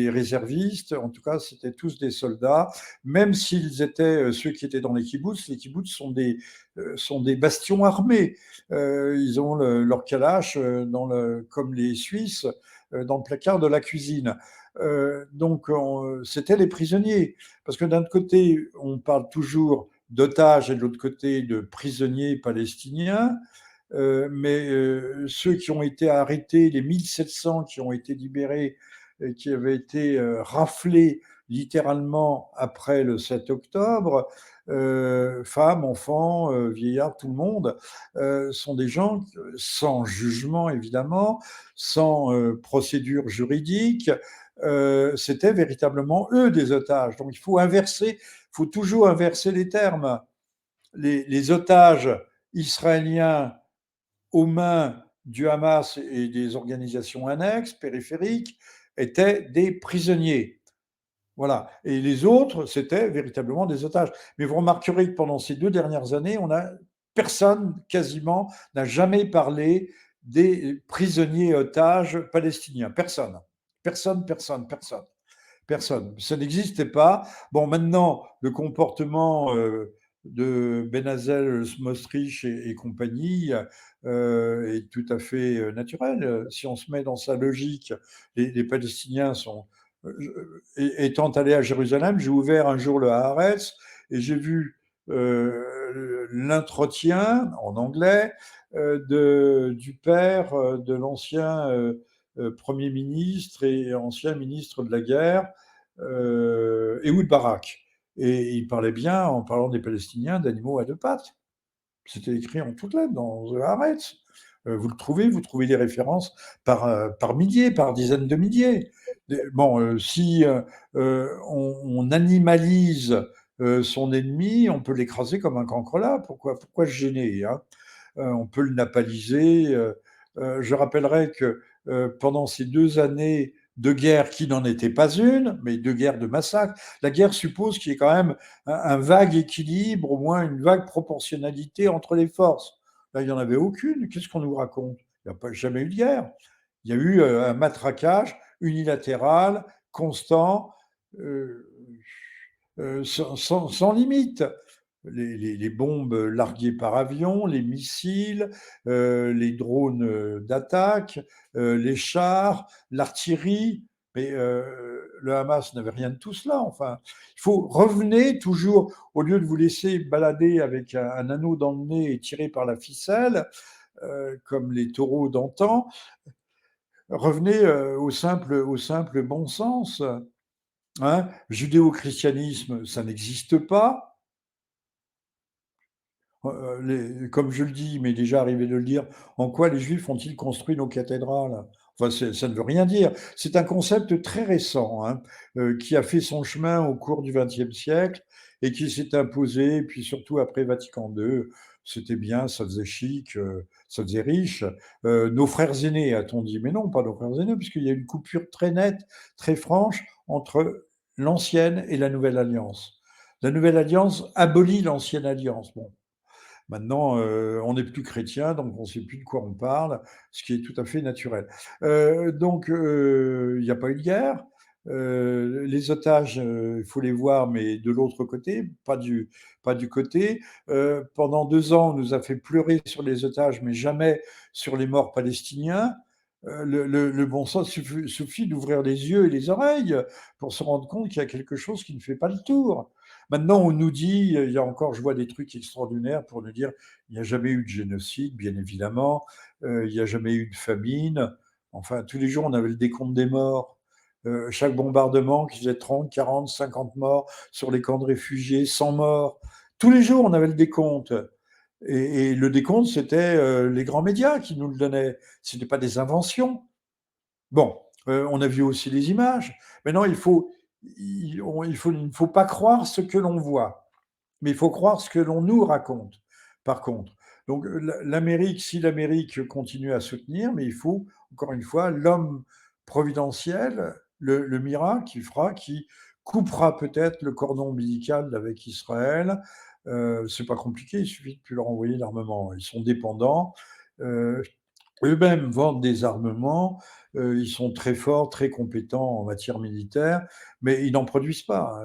réservistes, en tout cas c'était tous des soldats, même s'ils étaient ceux qui étaient dans les kibboutz sont des bastions armés. Ils ont leur kalash comme les Suisses dans le placard de la cuisine. Donc c'était les prisonniers, parce que d'un côté on parle toujours d'otages et de l'autre côté de prisonniers palestiniens. Mais ceux qui ont été arrêtés, les 1700 qui ont été libérés, et qui avaient été raflés littéralement après le 7 octobre, femmes, enfants, vieillards, tout le monde, sont des gens sans jugement évidemment, sans procédure juridique. C'était véritablement eux des otages. Donc il faut toujours inverser les termes. Les otages israéliens aux mains du Hamas et des organisations annexes, périphériques, étaient des prisonniers. Voilà. Et les autres, c'était véritablement des otages. Mais vous remarquerez que pendant ces 2 dernières années, personne quasiment n'a jamais parlé des prisonniers otages palestiniens. Personne. Personne, personne, personne. Personne. Ça n'existait pas. Bon, maintenant, le comportement de Benazel, Smotrich et compagnie est tout à fait naturel. Si on se met dans sa logique, les Palestiniens étant allés à Jérusalem, j'ai ouvert un jour le Haaretz et j'ai vu l'entretien en anglais du père de l'ancien Premier ministre et ancien ministre de la guerre, Ehud Barak. Et il parlait bien, en parlant des Palestiniens, d'animaux à 2 pattes. C'était écrit en toutes lettres dans The Haaretz. Vous trouvez des références par milliers, par dizaines de milliers. Bon, si on animalise son ennemi, on peut l'écraser comme un cancrelat. Pourquoi se gêner, hein? On peut le napaliser. Je rappellerai que pendant ces 2 années de guerre qui n'en était pas une, mais de guerre de massacre, la guerre suppose qu'il y ait quand même un vague équilibre, au moins une vague proportionnalité entre les forces. Là, il n'y en avait aucune. Qu'est-ce qu'on nous raconte? Il n'y a pas, jamais eu de guerre. Il y a eu un matraquage unilatéral, constant, euh, sans limite. Les bombes larguées par avion, les missiles, les drones d'attaque, les chars, l'artillerie. Mais le Hamas n'avait rien de tout cela. Enfin, il faut revenir toujours, au lieu de vous laisser balader avec un anneau dans le nez et tirer par la ficelle, comme les taureaux d'antan, revenez au simple bon sens. Hein. Judéo-christianisme, ça n'existe pas. Comme je le dis, mais déjà arrivé de le dire, en quoi les Juifs ont-ils construit nos cathédrales? Enfin, ça ne veut rien dire. C'est un concept très récent, hein, qui a fait son chemin au cours du XXe siècle et qui s'est imposé, puis surtout après Vatican II. C'était bien, ça faisait chic, ça faisait riche. Nos frères aînés, a-t-on dit, mais non, pas nos frères aînés, puisqu'il y a une coupure très nette, très franche entre l'ancienne et la nouvelle alliance. La nouvelle alliance abolit l'ancienne alliance. Bon, maintenant, on n'est plus chrétien, donc on ne sait plus de quoi on parle, ce qui est tout à fait naturel. Donc, il n'y a pas eu de guerre. Les otages, il faut les voir, mais de l'autre côté, pas du côté. Pendant 2 ans, on nous a fait pleurer sur les otages, mais jamais sur les morts palestiniens. Le bon sens suffit d'ouvrir les yeux et les oreilles pour se rendre compte qu'il y a quelque chose qui ne fait pas le tour. Maintenant, on nous dit, il y a encore, je vois des trucs extraordinaires pour nous dire, il n'y a jamais eu de génocide, bien évidemment, il n'y a jamais eu de famine. Enfin, tous les jours, on avait le décompte des morts. Chaque bombardement qui faisait 30, 40, 50 morts sur les camps de réfugiés, 100 morts. Tous les jours, on avait le décompte. Et le décompte, c'était les grands médias qui nous le donnaient. Ce n'était pas des inventions. Bon, on a vu aussi les images. Maintenant, il ne faut pas croire ce que l'on voit, mais il faut croire ce que l'on nous raconte, par contre. Donc l'Amérique, si l'Amérique continue à soutenir, mais il faut, encore une fois, l'homme providentiel, le miracle qui coupera peut-être le cordon ombilical avec Israël. C'est pas compliqué, il suffit de plus leur envoyer l'armement. Ils sont dépendants. Euh, Eux-mêmes vendent des armements, ils sont très forts, très compétents en matière militaire, mais ils n'en produisent pas.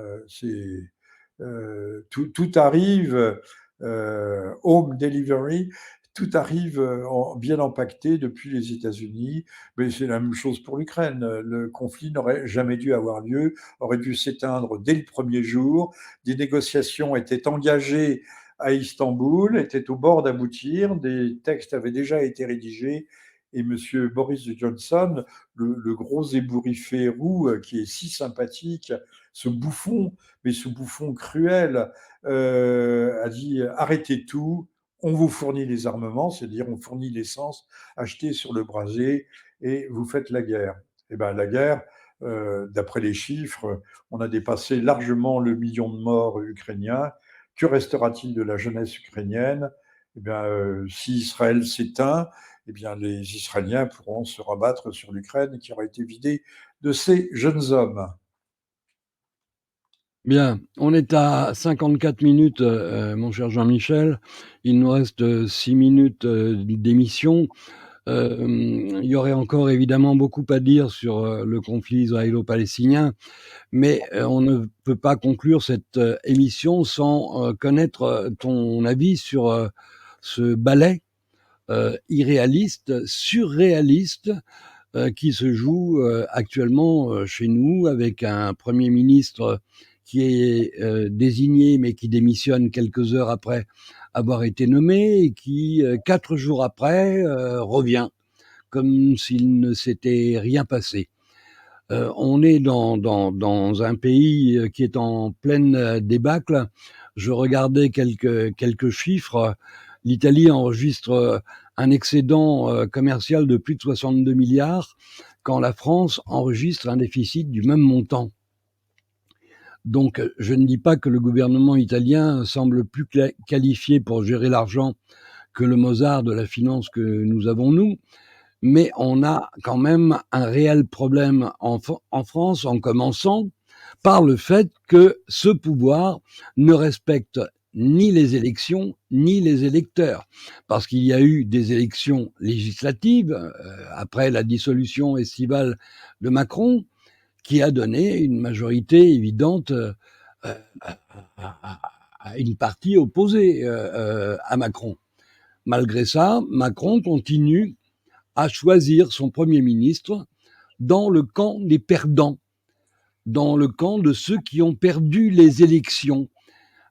Tout arrive, home delivery, tout arrive bien empaqueté depuis les États-Unis, mais c'est la même chose pour l'Ukraine. Le conflit n'aurait jamais dû avoir lieu, aurait dû s'éteindre dès le premier jour. Des négociations étaient engagées à Istanbul, étaient au bord d'aboutir, des textes avaient déjà été rédigés, et M. Boris Johnson, le gros ébouriffé roux qui est si sympathique, ce bouffon, mais ce bouffon cruel, a dit arrêtez tout, on vous fournit les armements, c'est-à-dire on fournit l'essence achetée sur le brasier et vous faites la guerre. Eh bien, la guerre, d'après les chiffres, on a dépassé largement le million de morts ukrainiens. Que restera-t-il de la jeunesse ukrainienne? Eh bien, si Israël s'éteint, eh bien, les Israéliens pourront se rabattre sur l'Ukraine qui aura été vidée de ses jeunes hommes. Bien, on est à 54 minutes, mon cher Jean-Michel. Il nous reste 6 minutes d'émission. Il y aurait encore évidemment beaucoup à dire sur le conflit israélo-palestinien, mais on ne peut pas conclure cette émission sans connaître ton avis sur ce ballet irréaliste, surréaliste, qui se joue actuellement chez nous avec un Premier ministre qui est désigné mais qui démissionne quelques heures après avoir été nommé et qui, 4 jours après, revient comme s'il ne s'était rien passé. On est dans un pays qui est en pleine débâcle. Je regardais quelques chiffres. L'Italie enregistre un excédent commercial de plus de 62 milliards quand la France enregistre un déficit du même montant. Donc, je ne dis pas que le gouvernement italien semble plus qualifié pour gérer l'argent que le Mozart de la finance que nous avons, nous, mais on a quand même un réel problème en France, en commençant par le fait que ce pouvoir ne respecte ni les élections, ni les électeurs. Parce qu'il y a eu des élections législatives, après la dissolution estivale de Macron, qui a donné une majorité évidente à une partie opposée à Macron. Malgré ça, Macron continue à choisir son Premier ministre dans le camp des perdants, dans le camp de ceux qui ont perdu les élections.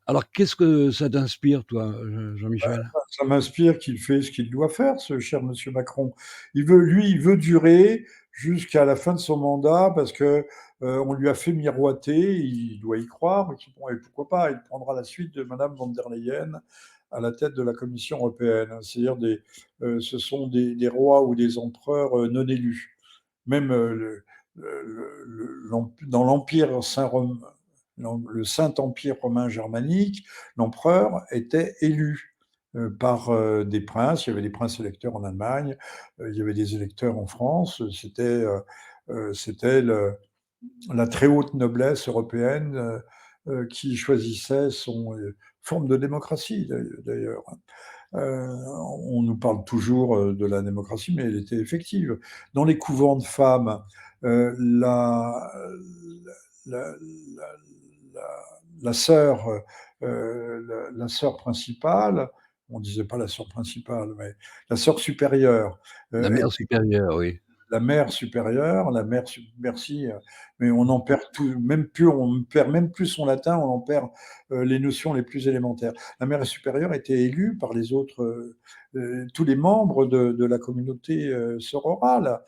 Alors, qu'est-ce que ça t'inspire, toi, Jean-Michel? Ça m'inspire qu'il fait ce qu'il doit faire, ce cher monsieur Macron. Il veut durer jusqu'à la fin de son mandat parce que on lui a fait miroiter, il doit y croire, et pourquoi pas, il prendra la suite de Madame von der Leyen à la tête de la Commission européenne. C'est-à-dire ce sont des rois ou des empereurs non élus. Même dans l'Empire le Saint-Empire romain germanique, l'empereur était élu par des princes. Il y avait des princes électeurs en Allemagne, il y avait des électeurs en France. C'était la très haute noblesse européenne qui choisissait son forme de démocratie, d'ailleurs. On nous parle toujours de la démocratie, mais elle était effective. Dans les couvents de femmes, la, la sœur la sœur principale, on ne disait pas la sœur principale, mais la sœur supérieure, La mère supérieure, oui. la mère supérieure, merci, mais on en perd tout, même plus, on perd même plus son latin, on en perd les notions les plus élémentaires. La mère supérieure était élue par les autres, tous les membres de la communauté sororale.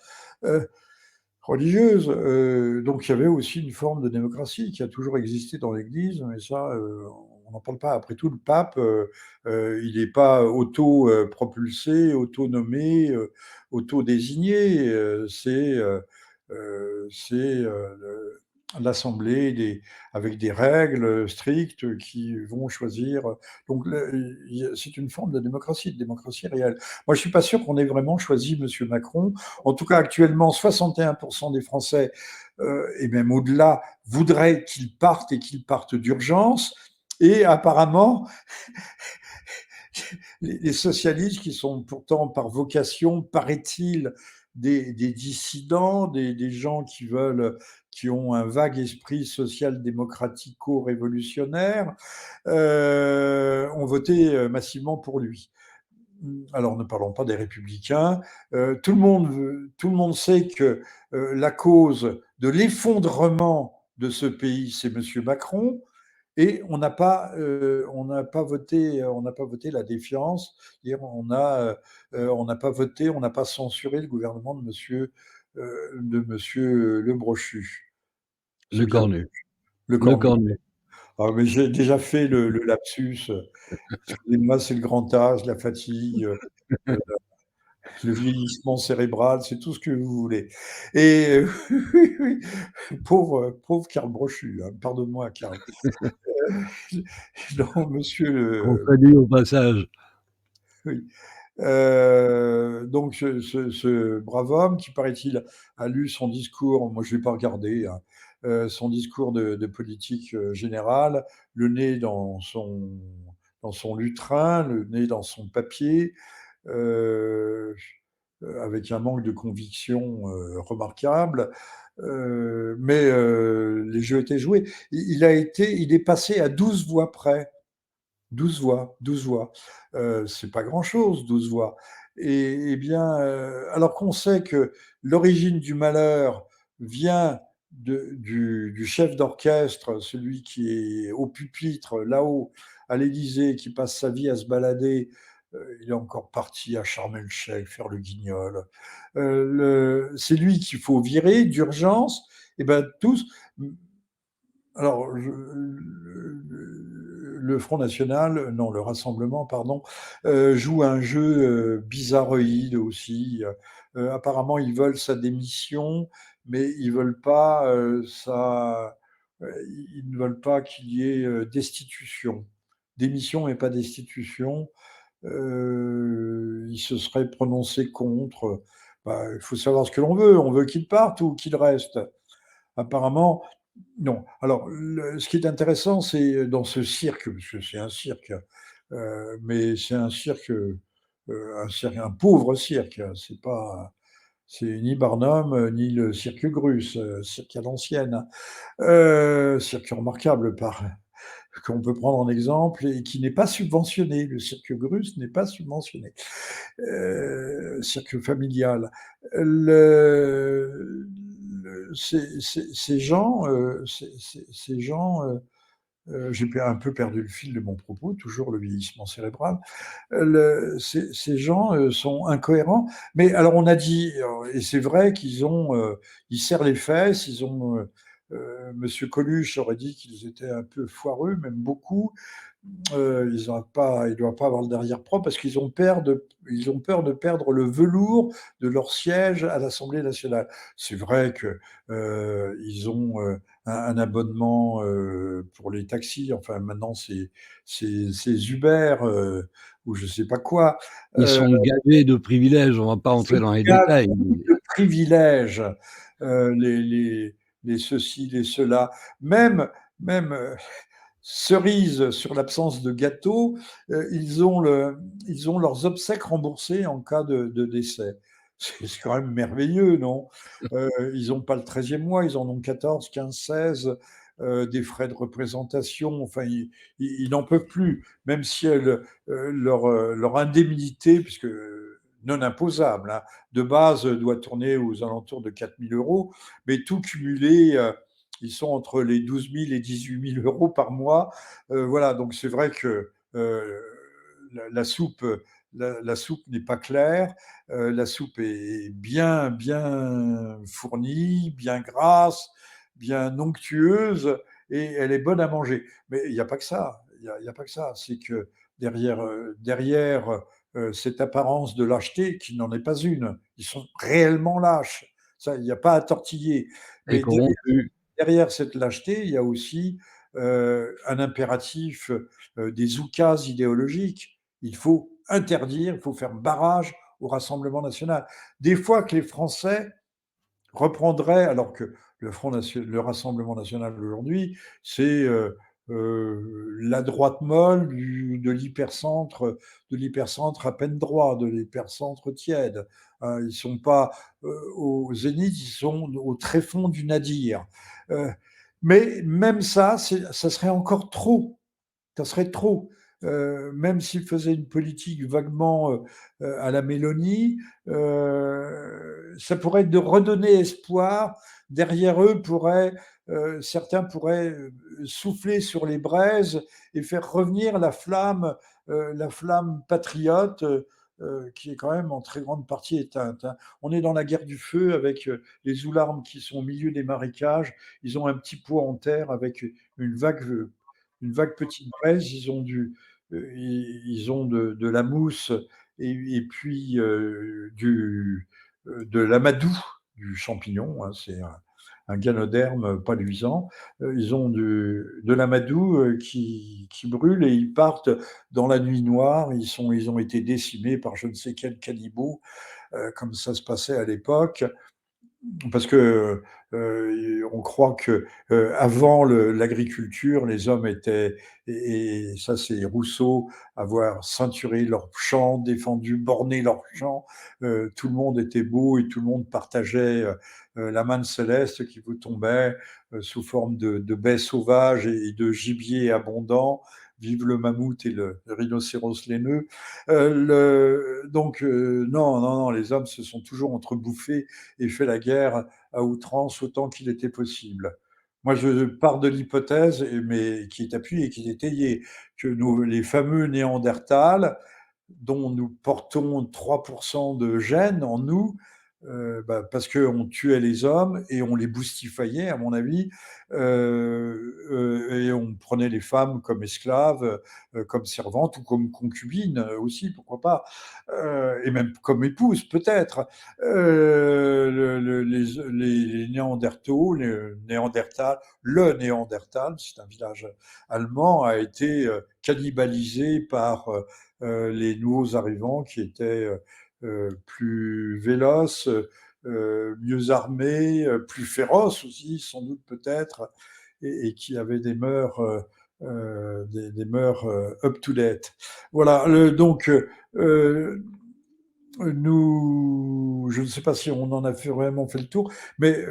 Religieuse. Donc il y avait aussi une forme de démocratie qui a toujours existé dans l'Église, mais ça, on n'en parle pas. Après tout, le pape, il n'est pas auto-propulsé, auto-nommé, auto-désigné. L'Assemblée avec des règles strictes qui vont choisir. Donc c'est une forme de démocratie réelle. Moi, je suis pas sûr qu'on ait vraiment choisi Monsieur Macron. En tout cas, actuellement, 61% des Français, et même au-delà, voudraient qu'il parte et qu'il parte d'urgence. Et apparemment, les socialistes, qui sont pourtant par vocation, paraît-il, des dissidents, des gens qui ont un vague esprit social-démocratico-révolutionnaire, ont voté massivement pour lui. Alors, ne parlons pas des républicains. Tout le monde sait que la cause de l'effondrement de ce pays, c'est Monsieur Macron. Et on n'a pas voté la défiance. C'est-à-dire on n'a pas voté, on n'a pas censuré le gouvernement de Monsieur Le Brochu. C'est Le bien Cornu. Le Le Cornu. Cornu. Ah, mais j'ai déjà fait le lapsus. Excusez-moi, c'est le grand âge, la fatigue, le vieillissement cérébral, c'est tout ce que vous voulez. Et pauvre Karl Brochu, hein, pardonne-moi, Karl. Non, On monsieur. salue au passage. Oui. Donc ce brave homme qui, paraît-il, a lu son discours, moi je ne l'ai pas regardé, hein, son discours de politique générale, le nez dans son lutrin, le nez dans son papier, avec un manque de conviction remarquable. Mais les jeux étaient joués. Il est passé à 12 voix près. 12 voix, 12 voix. C'est pas grand-chose, 12 voix. Et bien, alors qu'on sait que l'origine du malheur vient du chef d'orchestre, celui qui est au pupitre, là-haut, à l'Élysée, qui passe sa vie à se balader. Il est encore parti à Sharm el-Sheikh faire le guignol. C'est lui qu'il faut virer d'urgence. Et ben tous. Alors, le Front National, non, le Rassemblement, pardon, joue un jeu bizarroïde aussi. Apparemment, ils veulent sa démission, mais ils veulent pas ils ne veulent pas qu'il y ait destitution. Démission et pas destitution. Il se serait prononcé contre. Bah, il faut savoir ce que l'on veut. On veut qu'il parte ou qu'il reste. Apparemment, non. Alors, ce qui est intéressant, c'est dans ce cirque, parce que c'est un cirque, mais c'est un pauvre cirque. C'est pas, c'est ni Barnum, ni le cirque Grus, cirque à l'ancienne. Cirque remarquable qu'on peut prendre en exemple et qui n'est pas subventionné. Le cirque Grus n'est pas subventionné. Cirque familial. Ces gens, j'ai un peu perdu le fil de mon propos, toujours le vieillissement cérébral. Ces gens sont incohérents. Mais alors on a dit, et c'est vrai ils serrent les fesses, Monsieur Coluche aurait dit qu'ils étaient un peu foireux, même beaucoup. Ils ne doivent pas avoir le derrière propre parce qu'ils ont peur de perdre le velours de leur siège à l'Assemblée nationale. C'est vrai que ils ont un abonnement pour les taxis. Enfin, maintenant, c'est Uber ou je sais pas quoi. Ils sont gavés de privilèges, on va pas entrer dans les détails. De privilèges, les ceci, les cela. Même cerise sur l'absence de gâteau, ils ont leurs obsèques remboursées en cas de décès. C'est quand même merveilleux, non? Ils n'ont pas le 13e mois, ils en ont 14, 15, 16, des frais de représentation, enfin, ils n'en peuvent plus, même si leur indemnité, puisque non imposable, hein, de base doit tourner aux alentours de 4 000 euros, mais tout cumulé, ils sont entre les 12 000 et 18 000 euros par mois. Voilà, donc c'est vrai que la soupe, la soupe n'est pas claire. La soupe est bien fournie, bien grasse, bien onctueuse, et elle est bonne à manger. Mais il n'y a pas que ça. Il y a pas que ça. C'est que derrière cette apparence de lâcheté, qui n'en est pas une, ils sont réellement lâches. Ça, il n'y a pas à tortiller. Et Mais corrompu. derrière cette lâcheté, il y a aussi un impératif des oukases idéologiques. Il faut interdire, il faut faire barrage au Rassemblement national. Des fois que les Français reprendraient, alors que le Rassemblement national aujourd'hui, c'est la droite molle de l'hypercentre à peine droit, de l'hypercentre tiède. Ils ne sont pas au zénith, ils sont au tréfonds du nadir. Euh, mais même ça serait encore trop. Ça serait trop. Même s'ils faisaient une politique vaguement à la Mélanie, ça pourrait de redonner espoir. Derrière eux, certains pourraient souffler sur les braises et faire revenir la flamme patriote qui est quand même en très grande partie éteinte. Hein. On est dans la guerre du feu avec les oularmes qui sont au milieu des marécages. Ils ont un petit pot en terre avec une vague petite braise. Ils ont de la mousse et puis de l'amadou, du champignon. Hein, c'est un ganoderme pas luisant. Ils ont de l'amadou qui brûle et ils partent dans la nuit noire. Ils ont été décimés par je ne sais quel cannibaux, comme ça se passait à l'époque. Parce que on croit que avant l'agriculture, les hommes étaient, et ça c'est Rousseau, avoir ceinturé leurs champs, défendu, borné leurs champs. Tout le monde était beau et tout le monde partageait la manne céleste qui vous tombait sous forme de baies sauvages et de gibier abondant. Vive le mammouth et le rhinocéros laineux. Donc, non, les hommes se sont toujours entrebouffés et fait la guerre à outrance autant qu'il était possible. Moi, je pars de l'hypothèse, mais qui est appuyée, qui est étayée, que les fameux Néandertals, dont nous portons 3% de gènes en nous, parce qu'on tuait les hommes et on les boustifaillait, à mon avis, et on prenait les femmes comme esclaves, comme servantes ou comme concubines aussi, pourquoi pas, et même comme épouses peut-être. Les Néandertaux, le Néandertal, c'est un village allemand, a été cannibalisé par les nouveaux arrivants qui étaient plus véloces, mieux armés, plus féroces aussi, sans doute peut-être, et qui avaient des mœurs, des mœurs up-to-date. Voilà, donc je ne sais pas si on en a vraiment fait le tour, mais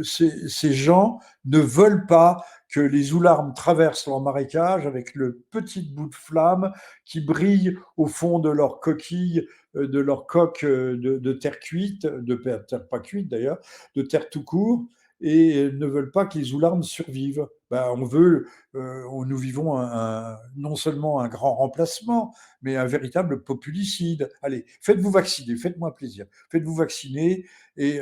ces gens ne veulent pas que les oularmes traversent leur marécage avec le petit bout de flamme qui brille au fond de leur coquille, de leur coque de terre cuite, de terre pas cuite d'ailleurs, de terre tout court, et ne veulent pas que les oularmes survivent. Ben, nous vivons non seulement un grand remplacement, mais un véritable populicide. Allez, faites-vous vacciner, faites-moi plaisir, faites-vous vacciner. Et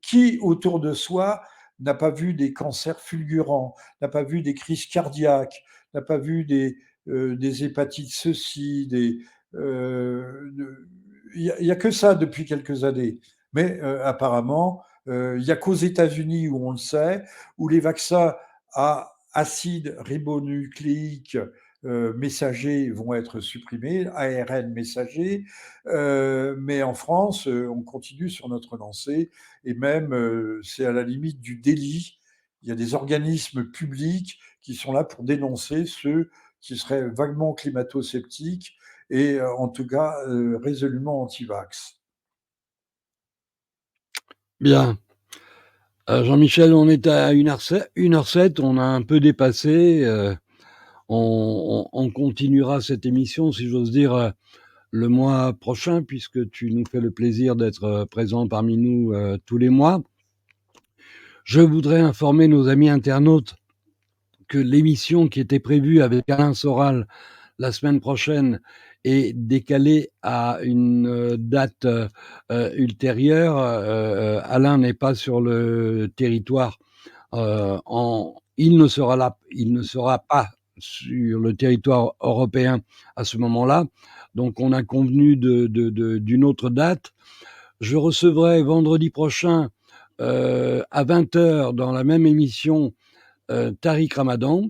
qui autour de soi n'a pas vu des cancers fulgurants, n'a pas vu des crises cardiaques, n'a pas vu des hépatites ceci, il n'y a que ça depuis quelques années. Mais apparemment, il n'y a qu'aux États-Unis où on le sait, où les vaccins à acide ribonucléique messagers vont être supprimés, ARN messager, mais en France, on continue sur notre lancée, et même c'est à la limite du délit. Il y a des organismes publics qui sont là pour dénoncer ceux qui seraient vaguement climato-sceptiques et en tout cas résolument anti-vax. Bien. Jean-Michel, on est à 1h07, on a un peu dépassé. On continuera cette émission, si j'ose dire, le mois prochain, puisque tu nous fais le plaisir d'être présent parmi nous tous les mois. Je voudrais informer nos amis internautes que l'émission qui était prévue avec Alain Soral la semaine prochaine est décalée à une date ultérieure. Alain n'est pas sur le territoire. Il ne sera pas sur le territoire européen à ce moment-là. Donc, on a convenu d'une autre date. Je recevrai vendredi prochain à 20h dans la même émission Tariq Ramadan.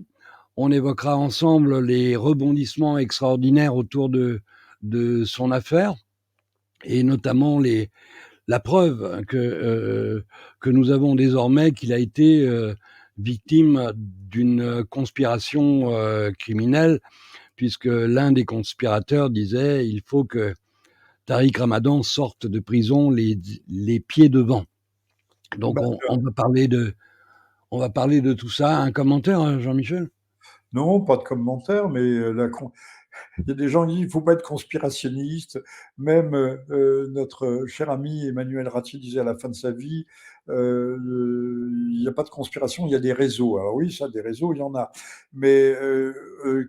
On évoquera ensemble les rebondissements extraordinaires autour de son affaire et notamment la preuve que nous avons désormais qu'il a été victime d'une conspiration criminelle, puisque l'un des conspirateurs disait il faut que Tariq Ramadan sorte de prison les pieds devant. Donc on va parler de tout ça. Un commentaire, Jean-Michel? Non, pas de commentaire, mais il y a des gens qui disent qu'il ne faut pas être conspirationniste. Même notre cher ami Emmanuel Ratti disait à la fin de sa vie, il n'y a pas de conspiration, il y a des réseaux. Alors oui, ça, des réseaux, il y en a. Mais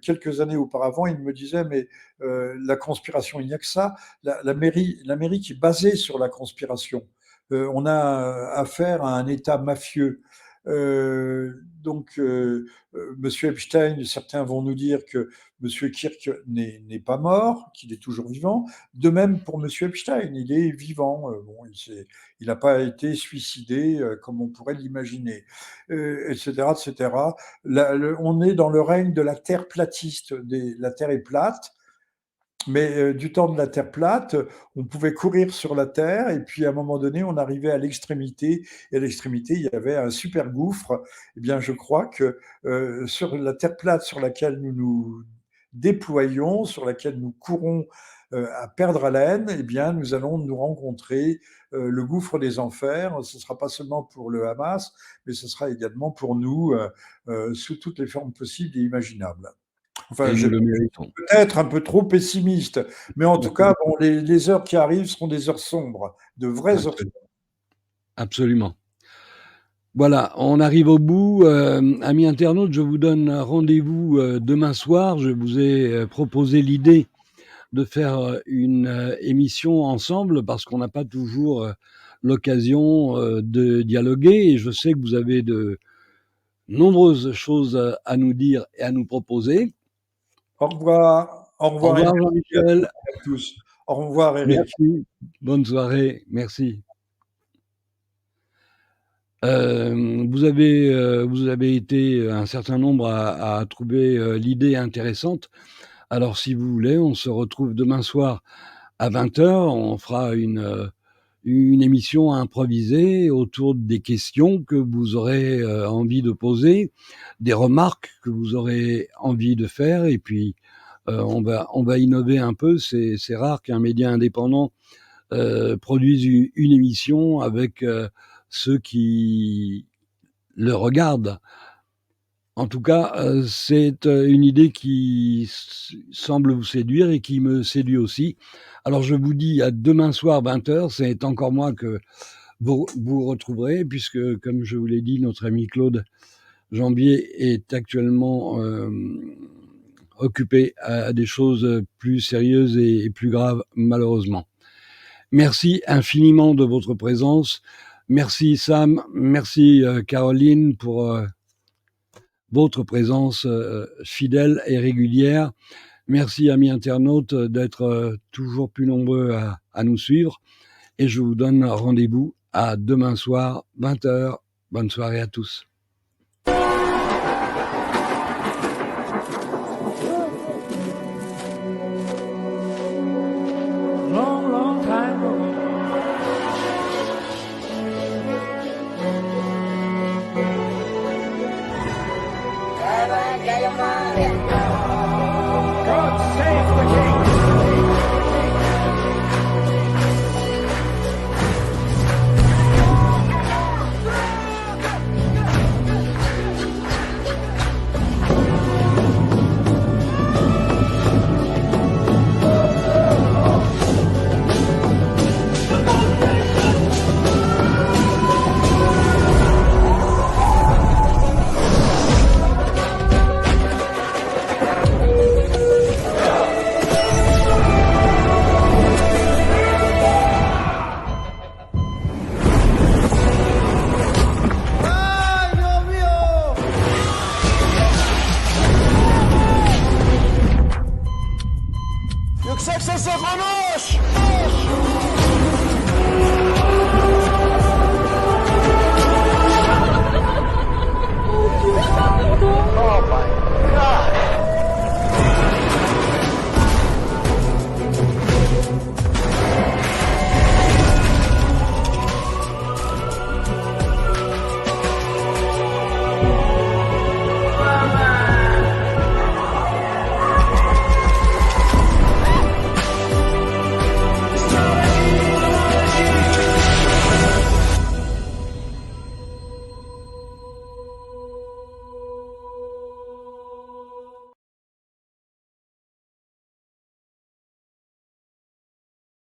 quelques années auparavant, il me disait, mais la conspiration, il n'y a que ça. L'Amérique est basée sur la conspiration. On a affaire à un État mafieux. Donc, Monsieur Epstein, certains vont nous dire que Monsieur Kirk n'est pas mort, qu'il est toujours vivant. De même pour Monsieur Epstein, il est vivant. Bon, il n'a pas été suicidé comme on pourrait l'imaginer, etc., etc. On est dans le règne de la terre platiste. La terre est plate. Mais du temps de la Terre plate, on pouvait courir sur la Terre et puis à un moment donné, on arrivait à l'extrémité et à l'extrémité, il y avait un super gouffre. Eh bien, je crois que sur la Terre plate sur laquelle nous nous déployons, sur laquelle nous courons à perdre haleine, eh bien, nous allons nous rencontrer le gouffre des enfers. Ce ne sera pas seulement pour le Hamas, mais ce sera également pour nous sous toutes les formes possibles et imaginables. Enfin, Et nous le méritons. Peut-être un peu trop pessimiste, mais en tout cas, bon, les heures qui arrivent seront des heures sombres, de vraies heures sombres. Absolument. Voilà, on arrive au bout. Amis internautes, je vous donne rendez-vous demain soir. Je vous ai proposé l'idée de faire une émission ensemble parce qu'on n'a pas toujours l'occasion de dialoguer et je sais que vous avez de nombreuses choses à nous dire et à nous proposer. Au revoir. Au Au revoir et revoir merci Jean-Michel. à tous. Au revoir Eric. Merci. Bonne soirée. Merci. Vous avez été un certain nombre à trouver l'idée intéressante. Alors, si vous voulez, on se retrouve demain soir à 20h. On fera une émission improvisée autour des questions que vous aurez envie de poser, des remarques que vous aurez envie de faire. Et puis, on va innover un peu. C'est rare qu'un média indépendant produise une émission avec ceux qui le regardent. En tout cas, c'est une idée qui semble vous séduire et qui me séduit aussi. Alors je vous dis à demain soir 20h, c'est encore moi que vous retrouverez, puisque comme je vous l'ai dit, notre ami Claude Jambier est actuellement occupé à des choses plus sérieuses et plus graves, malheureusement. Merci infiniment de votre présence. Merci Sam, merci Caroline pour votre présence fidèle et régulière. Merci amis internautes d'être toujours plus nombreux à nous suivre et je vous donne rendez-vous à demain soir 20h. Bonne soirée à tous. Long, long time ago. God save the king. Yüksek sesle konuş!